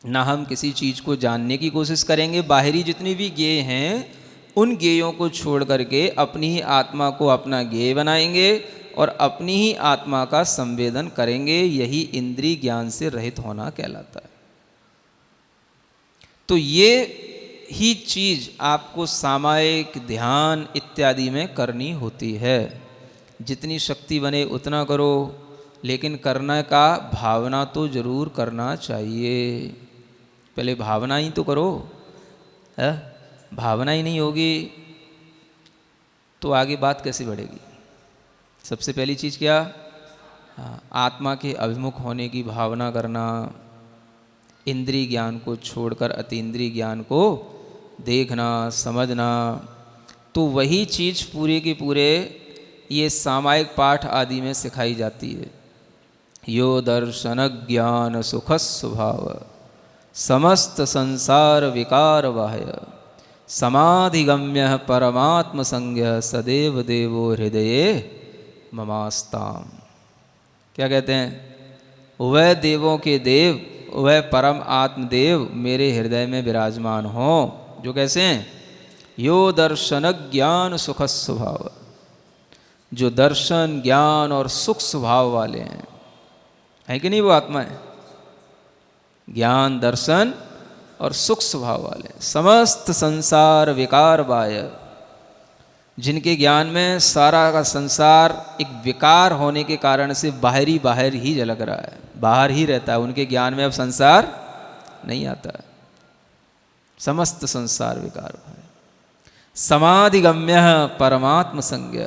ना हम किसी चीज़ को जानने की कोशिश करेंगे। बाहरी जितनी भी ज्ञेय हैं उन ज्ञेयों को छोड़ करके अपनी ही आत्मा को अपना ज्ञेय बनाएंगे और अपनी ही आत्मा का संवेदन करेंगे। यही इंद्रिय ज्ञान से रहित होना कहलाता है। तो ये ही चीज़ आपको सामायिक ध्यान इत्यादि में करनी होती है। जितनी शक्ति बने उतना करो, लेकिन करने का भावना तो जरूर करना चाहिए। पहले भावना ही तो करो, है? भावना ही नहीं होगी तो आगे बात कैसे बढ़ेगी? सबसे पहली चीज़ क्या? हाँ, आत्मा के अभिमुख होने की भावना करना, इंद्रिय ज्ञान को छोड़कर अतीन्द्रिय ज्ञान को देखना, समझना। तो वही चीज़ पूरे के पूरे ये सामायिक पाठ आदि में सिखाई जाती है। यो दर्शन ज्ञान सुख स्वभाव समस्त संसार विकार बाह्य समाधिगम्य परमात्म संज्ञ सदैव देवो हृदये ममास्ताम। क्या कहते हैं? वह देवों के देव, वह परम आत्मदेव मेरे हृदय में विराजमान हो। जो कैसे हैं? यो दर्शन ज्ञान सुख स्वभाव। जो दर्शन, ज्ञान और सुख स्वभाव वाले हैं, है कि नहीं? वो आत्मा है। ज्ञान, दर्शन और सुख स्वभाव वाले, समस्त संसार विकार बाह्य, जिनके ज्ञान में सारा का संसार एक विकार होने के कारण से बाहर ही झलक रहा है, बाहर ही रहता है, उनके ज्ञान में अब संसार नहीं आता है। समस्त संसार विकार है। समाधिगम्य परमात्म संज्ञ,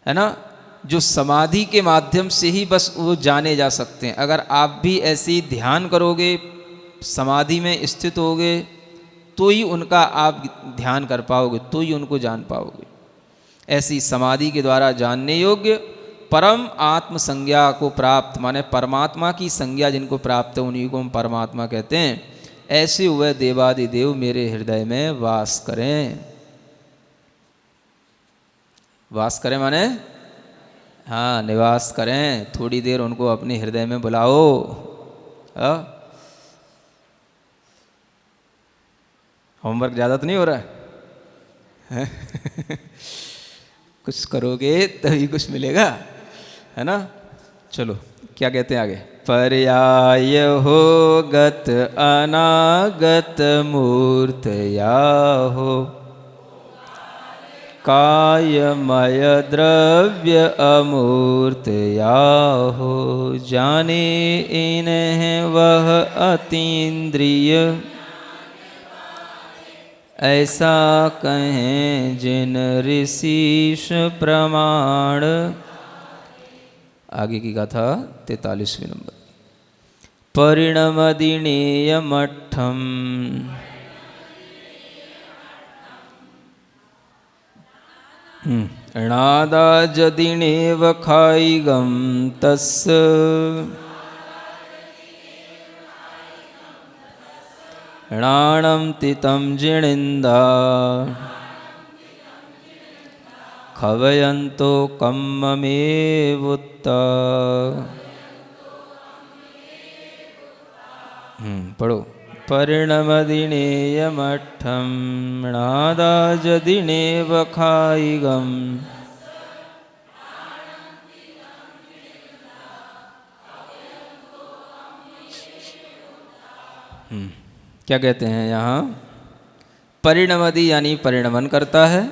है ना, जो समाधि के माध्यम से ही बस वो जाने जा सकते हैं। अगर आप भी ऐसे ही ध्यान करोगे, समाधि में स्थित होगे, तो ही उनका आप ध्यान कर पाओगे, तो ही उनको जान पाओगे। ऐसी समाधि के द्वारा जानने योग्य परम आत्म संज्ञा को प्राप्त, माने परमात्मा की संज्ञा जिनको प्राप्त है उन्हीं को हम परमात्मा कहते हैं। ऐसे हुए देवादिदेव मेरे हृदय में वास करें। वास करें माने हाँ, निवास करें। थोड़ी देर उनको अपने हृदय में बुलाओ। होमवर्क ज़्यादा तो नहीं हो रहा है? कुछ करोगे तभी कुछ मिलेगा, है ना। चलो क्या कहते हैं आगे। पर्याय हो गत अनागत मूर्तया हो, कायमय द्रव्य अमूर्तया हो, जाने इन्हें वह अतीन्द्रिय, ऐसा कहें जिन ऋषिश प्रमाण। आगे की गाथा 43वें नंबर। परिणमदिनेयमठ्ठम् णादाजदिनेव खायिगं तस्य, णाणं तितं जिणिन्दा, खवयन्तो कम्ममेवुत्त। पढ़ो। परिणमदिनेयमठ्ठं णादाजदिनेव खायिगं, क्या कहते हैं यहाँ। परिणमदि यानी परिणमन करता है।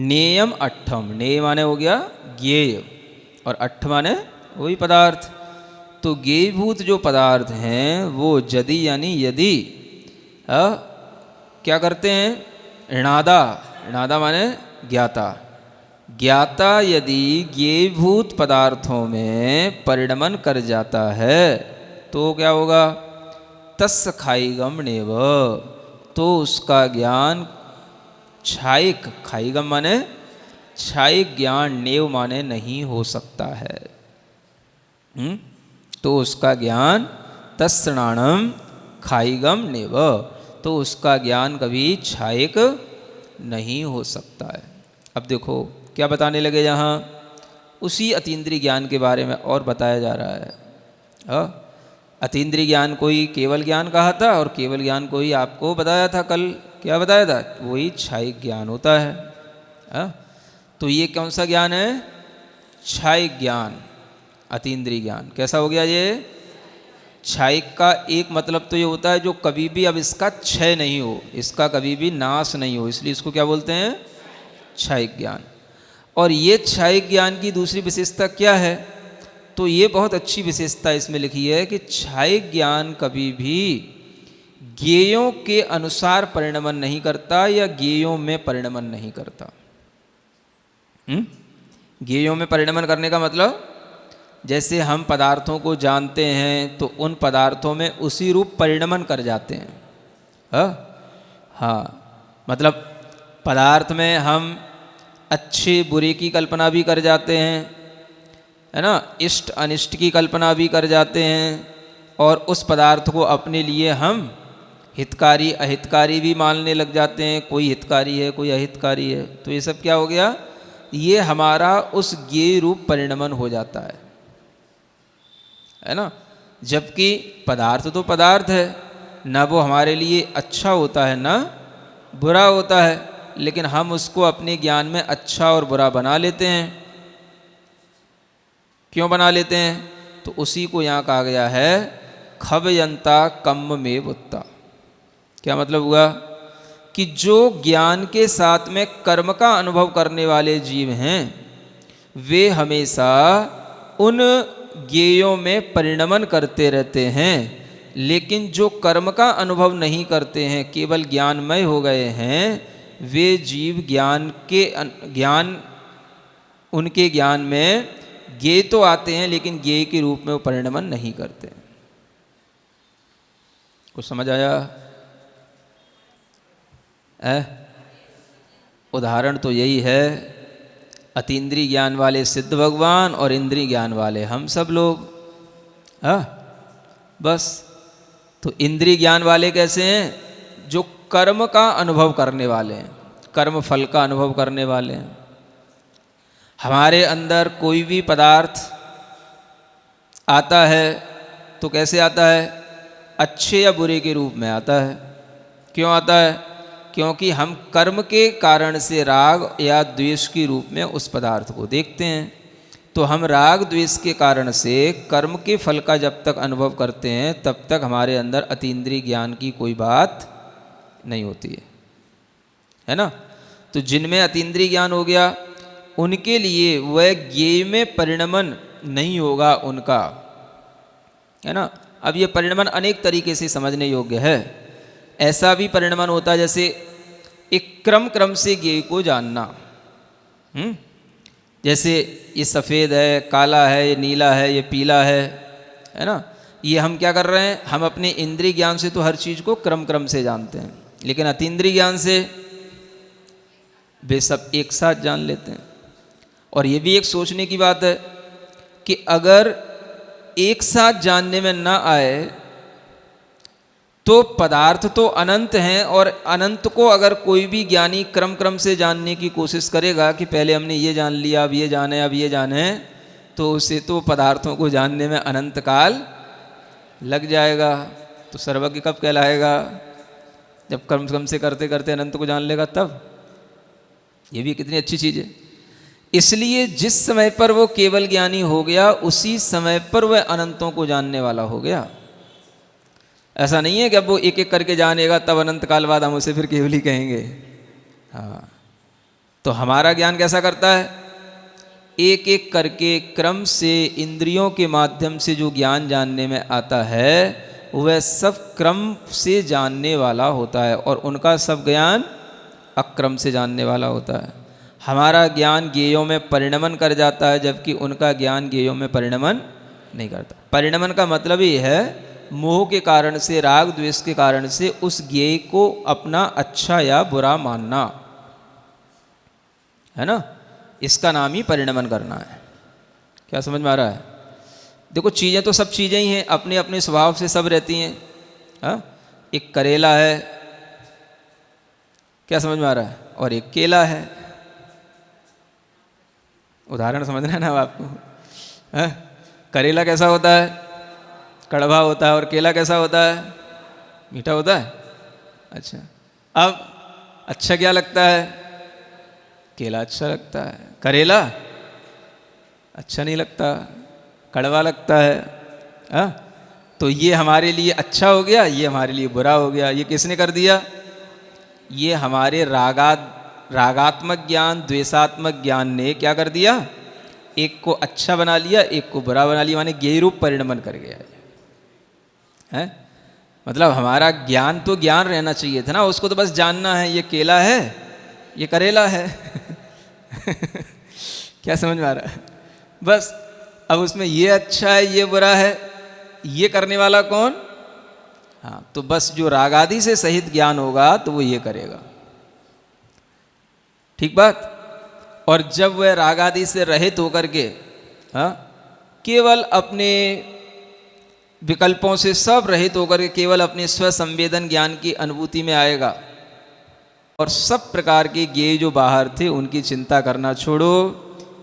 नेयम अट्ठम, नेय माने हो गया ज्ञेय, और अट्ठ माने वही पदार्थ। तो ज्ञेयभूत जो पदार्थ हैं वो यदि यानी यदि क्या करते हैं। ऋणादा, ऋणादा माने ज्ञाता, ज्ञाता यदि ज्ञेयभूत पदार्थों में परिणमन कर जाता है तो क्या होगा। तस्य खायिगम नेव, तो उसका ज्ञान छायिक, खायिगम माने छायिक ज्ञान, नेव माने नहीं हो सकता है। तो उसका ज्ञान तस्णाणम खायिगम नेव, तो उसका ज्ञान कभी छायिक नहीं हो सकता है। अब देखो क्या बताने लगे यहाँ। उसी अतीन्द्रिय ज्ञान के बारे में और बताया जा रहा है। अतीन्द्रिय ज्ञान को ही केवल ज्ञान कहा था, और केवल ज्ञान को ही आपको बताया था कल। क्या बताया था? वही छायिक ज्ञान होता है। तो ये कौन सा ज्ञान है? छायिक ज्ञान, अतीन्द्रिय ज्ञान। कैसा हो गया ये? छायिक का एक मतलब तो ये होता है जो कभी भी अब इसका क्षय नहीं हो, इसका कभी भी नाश नहीं हो, इसलिए इसको क्या बोलते हैं? छायिक ज्ञान। और ये छायिक ज्ञान की दूसरी विशेषता क्या है? तो ये बहुत अच्छी विशेषता इसमें लिखी है कि छायिक ज्ञान कभी भी ज्ञेयों के अनुसार परिणमन नहीं करता या ज्ञेयों में परिणमन नहीं करता। ज्ञेयों में परिणमन करने का मतलब, जैसे हम पदार्थों को जानते हैं तो उन पदार्थों में उसी रूप परिणमन कर जाते हैं। हाँ, मतलब पदार्थ में हम अच्छे बुरे की कल्पना भी कर जाते हैं, है ना, इष्ट अनिष्ट की कल्पना भी कर जाते हैं, और उस पदार्थ को अपने लिए हम हितकारी अहितकारी भी मानने लग जाते हैं। कोई हितकारी है, कोई अहितकारी है। तो ये सब क्या हो गया? ये हमारा उस ज्ञेय रूप परिणमन हो जाता है ना। जबकि पदार्थ तो पदार्थ है, ना वो हमारे लिए अच्छा होता है ना बुरा होता है। लेकिन हम उसको अपने ज्ञान में अच्छा और बुरा बना लेते हैं। क्यों बना लेते हैं? तो उसी को यहाँ कहा गया है खबयंता कम्म में बुत्ता। क्या मतलब हुआ कि जो ज्ञान के साथ में कर्म का अनुभव करने वाले जीव हैं वे हमेशा उन ज्ञेयों में परिणमन करते रहते हैं, लेकिन जो कर्म का अनुभव नहीं करते हैं, केवल ज्ञानमय हो गए हैं, वे जीव उनके ज्ञान में ज्ञेय तो आते हैं लेकिन ज्ञेय के रूप में वो परिणमन नहीं करते। कुछ समझ आया? उदाहरण तो यही है, अतीन्द्रिय ज्ञान वाले सिद्ध भगवान और इंद्रिय ज्ञान वाले हम सब लोग। बस तो इंद्रिय ज्ञान वाले कैसे हैं? जो कर्म का अनुभव करने वाले हैं, कर्म फल का अनुभव करने वाले हैं। हमारे अंदर कोई भी पदार्थ आता है तो कैसे आता है? अच्छे या बुरे के रूप में आता है। क्यों आता है? क्योंकि हम कर्म के कारण से राग या द्वेष के रूप में उस पदार्थ को देखते हैं। तो हम राग द्वेष के कारण से कर्म के फल का जब तक अनुभव करते हैं तब तक हमारे अंदर अतीन्द्रिय ज्ञान की कोई बात नहीं होती है ना। तो जिनमें अतीन्द्रिय ज्ञान हो गया उनके लिए वह ज्ञेय में परिणमन नहीं होगा उनका, है ना। अब ये परिणमन अनेक तरीके से समझने योग्य है। ऐसा भी परिणमन होता है जैसे एक क्रम से ज्ञेय को जानना। जैसे ये सफ़ेद है, काला है, ये नीला है, ये पीला है ना। ये हम क्या कर रहे हैं? हम अपने इंद्रिय ज्ञान से तो हर चीज़ को क्रम से जानते हैं, लेकिन अतीन्द्रिय ज्ञान से वे सब एक साथ जान लेते हैं। और ये भी एक सोचने की बात है कि अगर एक साथ जानने में ना आए तो पदार्थ तो अनंत हैं, और अनंत को अगर कोई भी ज्ञानी क्रम से जानने की कोशिश करेगा कि पहले हमने ये जान लिया, अब ये जाने, अब ये जाने, तो उसे तो पदार्थों को जानने में अनंत काल लग जाएगा। तो सर्वज्ञ कब कहलाएगा? जब क्रम से करते करते अनंत को जान लेगा तब। ये भी कितनी अच्छी चीज़ है। इसलिए जिस समय पर वो केवल ज्ञानी हो गया उसी समय पर वह अनंतों को जानने वाला हो गया। ऐसा नहीं है कि अब वो एक एक करके जानेगा तब अनंत काल बाद हम उसे फिर केवल ही कहेंगे। हाँ, तो हमारा ज्ञान कैसा करता है? एक एक करके क्रम से इंद्रियों के माध्यम से जो ज्ञान जानने में आता है वह सब क्रम से जानने वाला होता है, और उनका सब ज्ञान अक्रम से जानने वाला होता है। हमारा ज्ञान ज्ञेयों में परिणमन कर जाता है, जबकि उनका ज्ञान ज्ञेयों में परिणमन नहीं करता। परिणमन का मतलब ही है मोह के कारण से, राग द्वेष के कारण से उस ज्ञेय को अपना अच्छा या बुरा मानना, है ना। इसका नाम ही परिणमन करना है। क्या समझ में आ रहा है? देखो, चीज़ें तो सब चीज़ें ही हैं, अपने अपने स्वभाव से सब रहती हैं। हाँ, एक करेला है, क्या समझ में आ रहा है, और एक केला है। उदाहरण समझना है ना आपको। हाँ? करेला कैसा होता है? कड़वा होता है। और केला कैसा होता है? मीठा होता है। अच्छा, अब अच्छा क्या लगता है? केला अच्छा लगता है, करेला अच्छा नहीं लगता, कड़वा लगता है। हाँ, तो ये हमारे लिए अच्छा हो गया, ये हमारे लिए बुरा हो गया। ये किसने कर दिया? ये हमारे रागात्मक ज्ञान, द्वेषात्मक ज्ञान ने क्या कर दिया? एक को अच्छा बना लिया, एक को बुरा बना लिया, माने ज्ञेय रूप परिणमन कर गया है। मतलब हमारा ज्ञान तो ज्ञान रहना चाहिए था ना, उसको तो बस जानना है ये केला है, ये करेला है। क्या समझ में आ रहा है? बस अब उसमें ये अच्छा है, ये बुरा है, ये करने वाला कौन? हाँ, तो बस जो राग आदि से सहित ज्ञान होगा तो वो ये करेगा। ठीक बात। और जब वह राग आदि से रहित होकर के हाँ केवल अपने विकल्पों से सब रहित होकर के केवल अपने स्व संवेदन ज्ञान की अनुभूति में आएगा, और सब प्रकार के ज्ञेय जो बाहर थे उनकी चिंता करना छोड़ो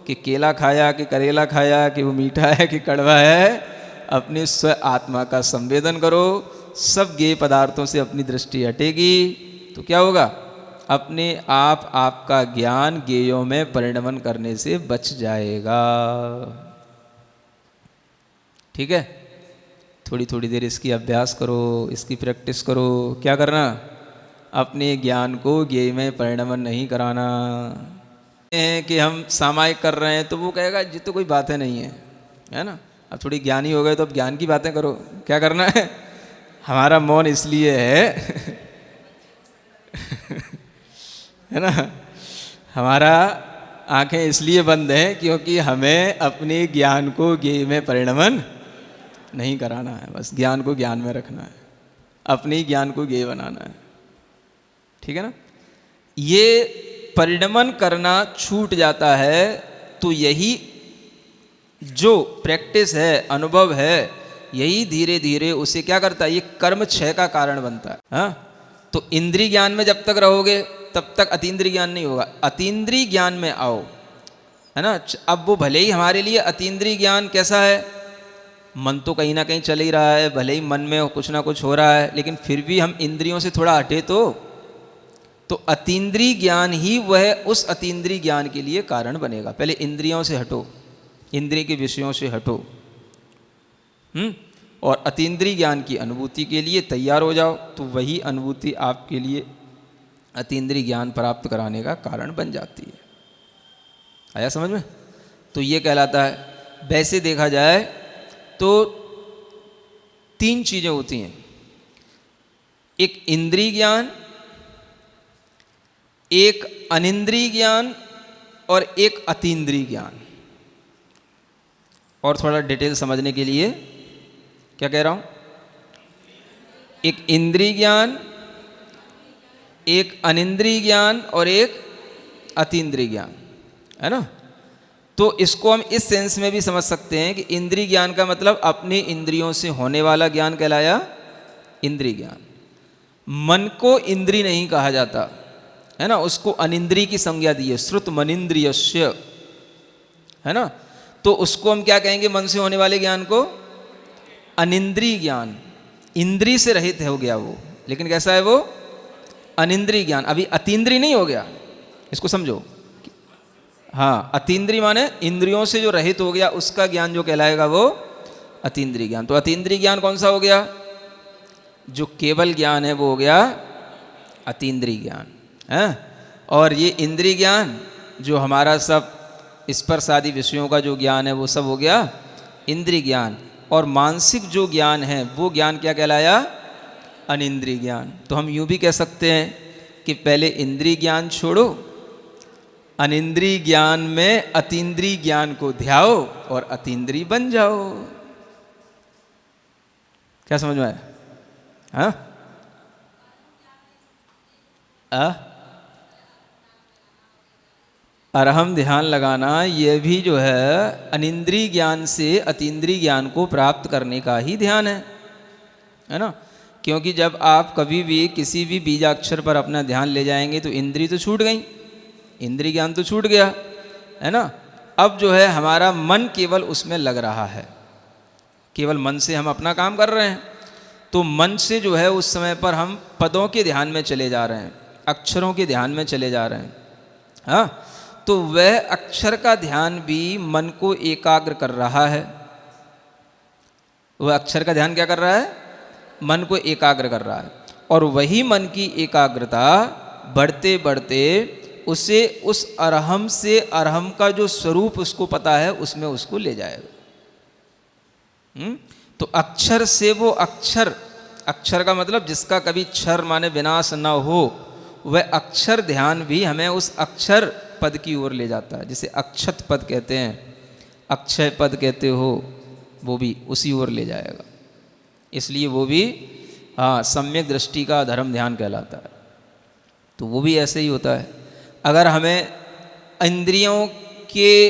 कि केला खाया कि करेला खाया, कि वो मीठा है कि कड़वा है। अपने स्व आत्मा का संवेदन करो, सब ज्ञेय पदार्थों से अपनी दृष्टि हटेगी तो क्या होगा? अपने आप आपका ज्ञान ज्ञेयों में परिणमन करने से बच जाएगा। ठीक है, थोड़ी थोड़ी देर इसकी अभ्यास करो, इसकी प्रैक्टिस करो। क्या करना? अपने ज्ञान को ज्ञेय में परिणमन नहीं कराना। है कि हम सामायिक कर रहे हैं तो वो कहेगा जी तो कोई बातें नहीं है, है ना। अब थोड़ी ज्ञानी हो गए तो अब ज्ञान की बातें करो। क्या करना है? हमारा मौन इसलिए है है ना, हमारा आंखें इसलिए बंद हैं क्योंकि हमें अपने ज्ञान को ज्ञेय में परिणमन नहीं कराना है। बस ज्ञान को ज्ञान में रखना है, अपने ज्ञान को ज्ञेय बनाना है। ठीक है ना। ये परिणमन करना छूट जाता है तो यही जो प्रैक्टिस है, अनुभव है, यही धीरे धीरे उसे क्या करता है? ये कर्म क्षय का कारण बनता है। हाँ, तो इंद्रिय ज्ञान में जब तक रहोगे तब तक अतीन्द्रिय ज्ञान नहीं होगा। अतीन्द्रिय ज्ञान में आओ, है ना। अब वो भले ही हमारे लिए अतीन्द्रिय ज्ञान कैसा है, मन तो कहीं ना कहीं चल ही रहा है, भले ही मन में कुछ ना कुछ हो रहा है, लेकिन फिर भी हम इंद्रियों से थोड़ा हटे तो अतीन्द्रिय ज्ञान ही वह उस अतीन्द्रिय ज्ञान के लिए कारण बनेगा। पहले इंद्रियों से हटो, इंद्रिय के विषयों से हटो, और अतीन्द्रिय ज्ञान की अनुभूति के लिए तैयार हो जाओ, तो वही अनुभूति आपके लिए अतीन्द्रिय ज्ञान प्राप्त कराने का कारण बन जाती है। आया समझ में? तो ये कहलाता है। वैसे देखा जाए तो तीन चीज़ें होती हैं, एक इंद्रिय ज्ञान, एक अनिंद्रिय ज्ञान और एक अतीन्द्रिय ज्ञान। और थोड़ा डिटेल समझने के लिए क्या कह रहा हूं, एक इंद्रिय ज्ञान, एक अनिंद्रिय ज्ञान और एक अतीन्द्रिय ज्ञान, है ना। तो इसको हम इस सेंस में भी समझ सकते हैं कि इंद्रिय ज्ञान का मतलब अपनी इंद्रियों से होने वाला ज्ञान कहलाया इंद्रिय ज्ञान। मन को इंद्रिय नहीं कहा जाता, है ना, उसको अनिंद्रिय की संज्ञा दी है, श्रुत मनिंद्रियस्य, है ना। तो उसको हम क्या कहेंगे? मन से होने वाले ज्ञान को अनिंद्रिय ज्ञान। इंद्रिय से रहित हो गया वो, लेकिन कैसा है वो? अनिंद्रिय ज्ञान। अभी अतीन्द्रिय नहीं हो गया, इसको समझो। हाँ, अतीन्द्रिय माने इंद्रियों से जो रहित हो गया उसका ज्ञान जो कहलाएगा वो अतीन्द्रिय ज्ञान। तो अतीन्द्रिय ज्ञान कौन सा हो गया? जो केवल ज्ञान है वो हो गया अतीन्द्रिय ज्ञान है। और ये इंद्रिय ज्ञान जो हमारा सब स्पर्श आदि विषयों का जो ज्ञान है वो सब हो गया इंद्रिय ज्ञान। और मानसिक जो ज्ञान है वो ज्ञान क्या कहलाया? अनिंद्रिय ज्ञान। तो हम यूँ भी कह सकते हैं कि पहले इंद्रिय ज्ञान छोड़ो, अनिंद्रिय ज्ञान में अतीन्द्रिय ज्ञान को ध्याओ और अतीन्द्रिय बन जाओ। क्या समझ में आया? हाँ, अरहम ध्यान लगाना यह भी जो है अनिंद्रिय ज्ञान से अतीन्द्रिय ज्ञान को प्राप्त करने का ही ध्यान है ना। क्योंकि जब आप कभी भी किसी भी बीजाक्षर पर अपना ध्यान ले जाएंगे तो इंद्रिय तो छूट गई, इंद्रिय ज्ञान तो छूट गया, है ना। अब जो है हमारा मन केवल उसमें लग रहा है, केवल मन से हम अपना काम कर रहे हैं। तो मन से जो है उस समय पर हम पदों के ध्यान में चले जा रहे हैं, अक्षरों के ध्यान में चले जा रहे हैं। हाँ, तो वह अक्षर का ध्यान भी मन को एकाग्र कर रहा है। वह अक्षर का ध्यान क्या कर रहा है? मन को एकाग्र कर रहा है। और वही मन की एकाग्रता बढ़ते बढ़ते उसे उस अरहम से, अरहम का जो स्वरूप उसको पता है उसमें उसको ले जाएगा। तो अक्षर से वो अक्षर, अक्षर का मतलब जिसका कभी क्षर माने विनाश न हो, वह अक्षर ध्यान भी हमें उस अक्षर पद की ओर ले जाता है। जिसे अक्षत पद कहते हैं, अक्षय पद कहते हो, वो भी उसी ओर ले जाएगा। इसलिए वो भी हाँ सम्यक दृष्टि का धर्म ध्यान कहलाता है। तो वो भी ऐसे ही होता है। अगर हमें इंद्रियों के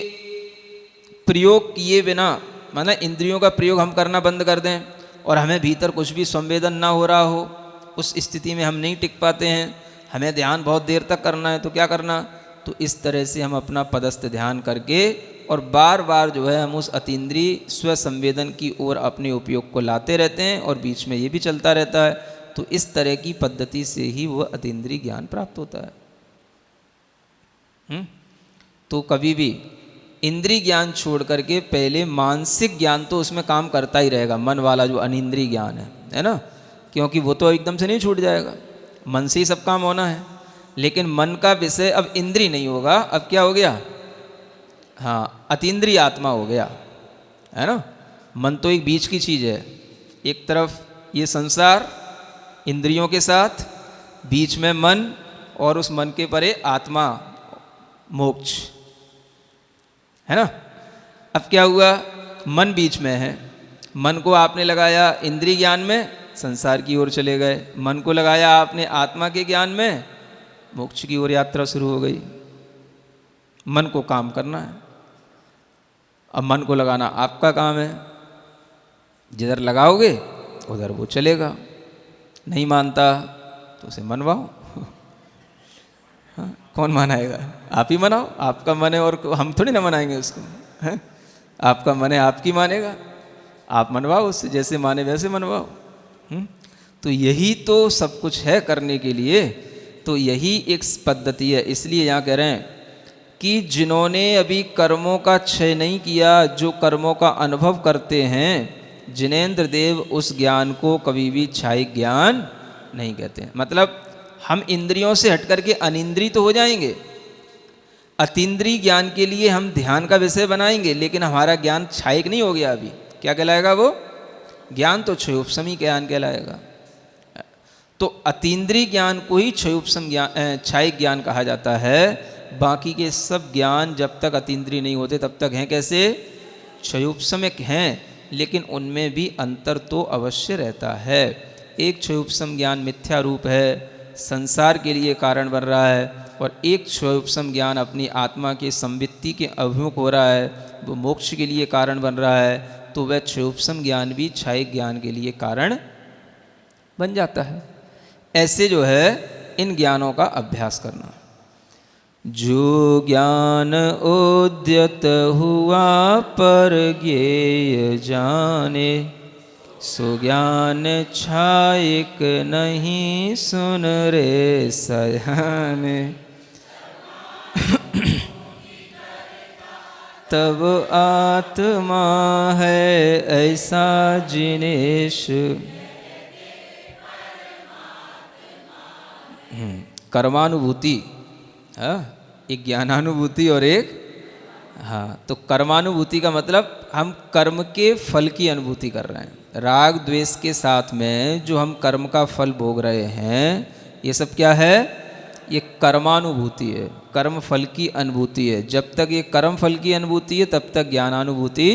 प्रयोग किए बिना, माना इंद्रियों का प्रयोग हम करना बंद कर दें और हमें भीतर कुछ भी संवेदन ना हो रहा हो, उस स्थिति में हम नहीं टिक पाते हैं, हमें ध्यान बहुत देर तक करना है, तो क्या करना? तो इस तरह से हम अपना पदस्थ ध्यान करके और बार बार जो है हम उस अतीन्द्रिय स्व संवेदन की ओर अपने उपयोग को लाते रहते हैं और बीच में ये भी चलता रहता है। तो इस तरह की पद्धति से ही वह अतीन्द्रिय ज्ञान प्राप्त होता है। तो कभी भी इंद्रिय ज्ञान छोड़ करके पहले मानसिक ज्ञान तो उसमें काम करता ही रहेगा, मन वाला जो अनिंद्रिय ज्ञान है ना, क्योंकि वो तो एकदम से नहीं छूट जाएगा, मन से ही सब काम होना है। लेकिन मन का विषय अब इंद्रिय नहीं होगा, अब क्या हो गया, हाँ अतीन्द्रिय आत्मा हो गया, है ना। मन तो एक बीच की चीज़ है, एक तरफ ये संसार इंद्रियों के साथ, बीच में मन, और उस मन के परे आत्मा मोक्ष, है ना। अब क्या हुआ, मन बीच में है, मन को आपने लगाया इंद्रिय ज्ञान में, संसार की ओर चले गए, मन को लगाया आपने आत्मा के ज्ञान में, मोक्ष की ओर यात्रा शुरू हो गई। मन को काम करना है, अब मन को लगाना आपका काम है, जिधर लगाओगे उधर वो चलेगा, नहीं मानता तो उसे मनवाओ। हाँ, कौन मनाएगा, आप ही मनाओ, आपका मन है, और हम थोड़ी ना मनाएंगे उसको, है? आपका मन है, आपकी मानेगा, आप मनवाओ उससे, जैसे माने वैसे मनवाओ। तो यही तो सब कुछ है करने के लिए, तो यही एक पद्धति है। इसलिए यहाँ कह रहे हैं कि जिन्होंने अभी कर्मों का क्षय नहीं किया, जो कर्मों का अनुभव करते हैं, जिनेंद्र देव उस ज्ञान को कभी भी क्षय ज्ञान नहीं कहते हैं। मतलब हम इंद्रियों से हट करके अनिंद्रिय तो हो जाएंगे, अतीन्द्रिय ज्ञान के लिए हम ध्यान का विषय बनाएंगे, लेकिन हमारा ज्ञान क्षयिक नहीं हो गया। अभी क्या कहलाएगा वो ज्ञान, तो क्षयोपशमी ज्ञान कहलाएगा। तो अतीन्द्रिय ज्ञान को ही क्षयोपशम ज्ञान, क्षयिक ज्ञान कहा जाता है। बाकी के सब ज्ञान जब तक अतीन्द्रिय नहीं होते तब तक हैं कैसे, क्षयोपशमिक हैं, लेकिन उनमें भी अंतर तो अवश्य रहता है। एक क्षयोपशम ज्ञान मिथ्या रूप है, संसार के लिए कारण बन रहा है, और एक क्षयोपशम ज्ञान अपनी आत्मा के संवित्ति के अभिमुख हो रहा है, वो मोक्ष के लिए कारण बन रहा है। तो वह क्षयोपशम ज्ञान भी क्षयिक ज्ञान के लिए कारण बन जाता है। ऐसे जो है इन ज्ञानों का अभ्यास करना। जो ज्ञान उद्यत हुआ पर ज्ञेय जाने, सो ज्ञान क्षयिक नहीं सुन रे सयाने। तब आत्मा है ऐसा जिनेश, कर्मानुभूति, हाँ एक ज्ञानानुभूति और एक, हाँ तो कर्मानुभूति का मतलब हम कर्म के फल की अनुभूति कर रहे हैं। राग द्वेष के साथ में जो हम कर्म का फल भोग रहे हैं, ये सब क्या है, ये कर्मानुभूति है, कर्म फल की अनुभूति है। जब तक ये कर्म फल की अनुभूति है तब तक ज्ञानानुभूति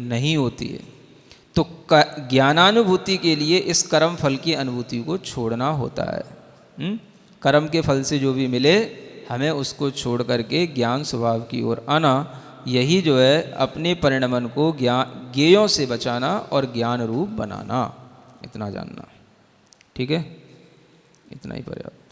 नहीं होती है। तो ज्ञानानुभूति के लिए इस कर्म फल की अनुभूति को छोड़ना होता है। कर्म के फल से जो भी मिले हमें उसको छोड़ करके ज्ञान स्वभाव की ओर आना, यही जो है अपने परिणमन को ज्ञेयों से बचाना और ज्ञान रूप बनाना, इतना जानना। ठीक है, इतना ही पर्याप्त।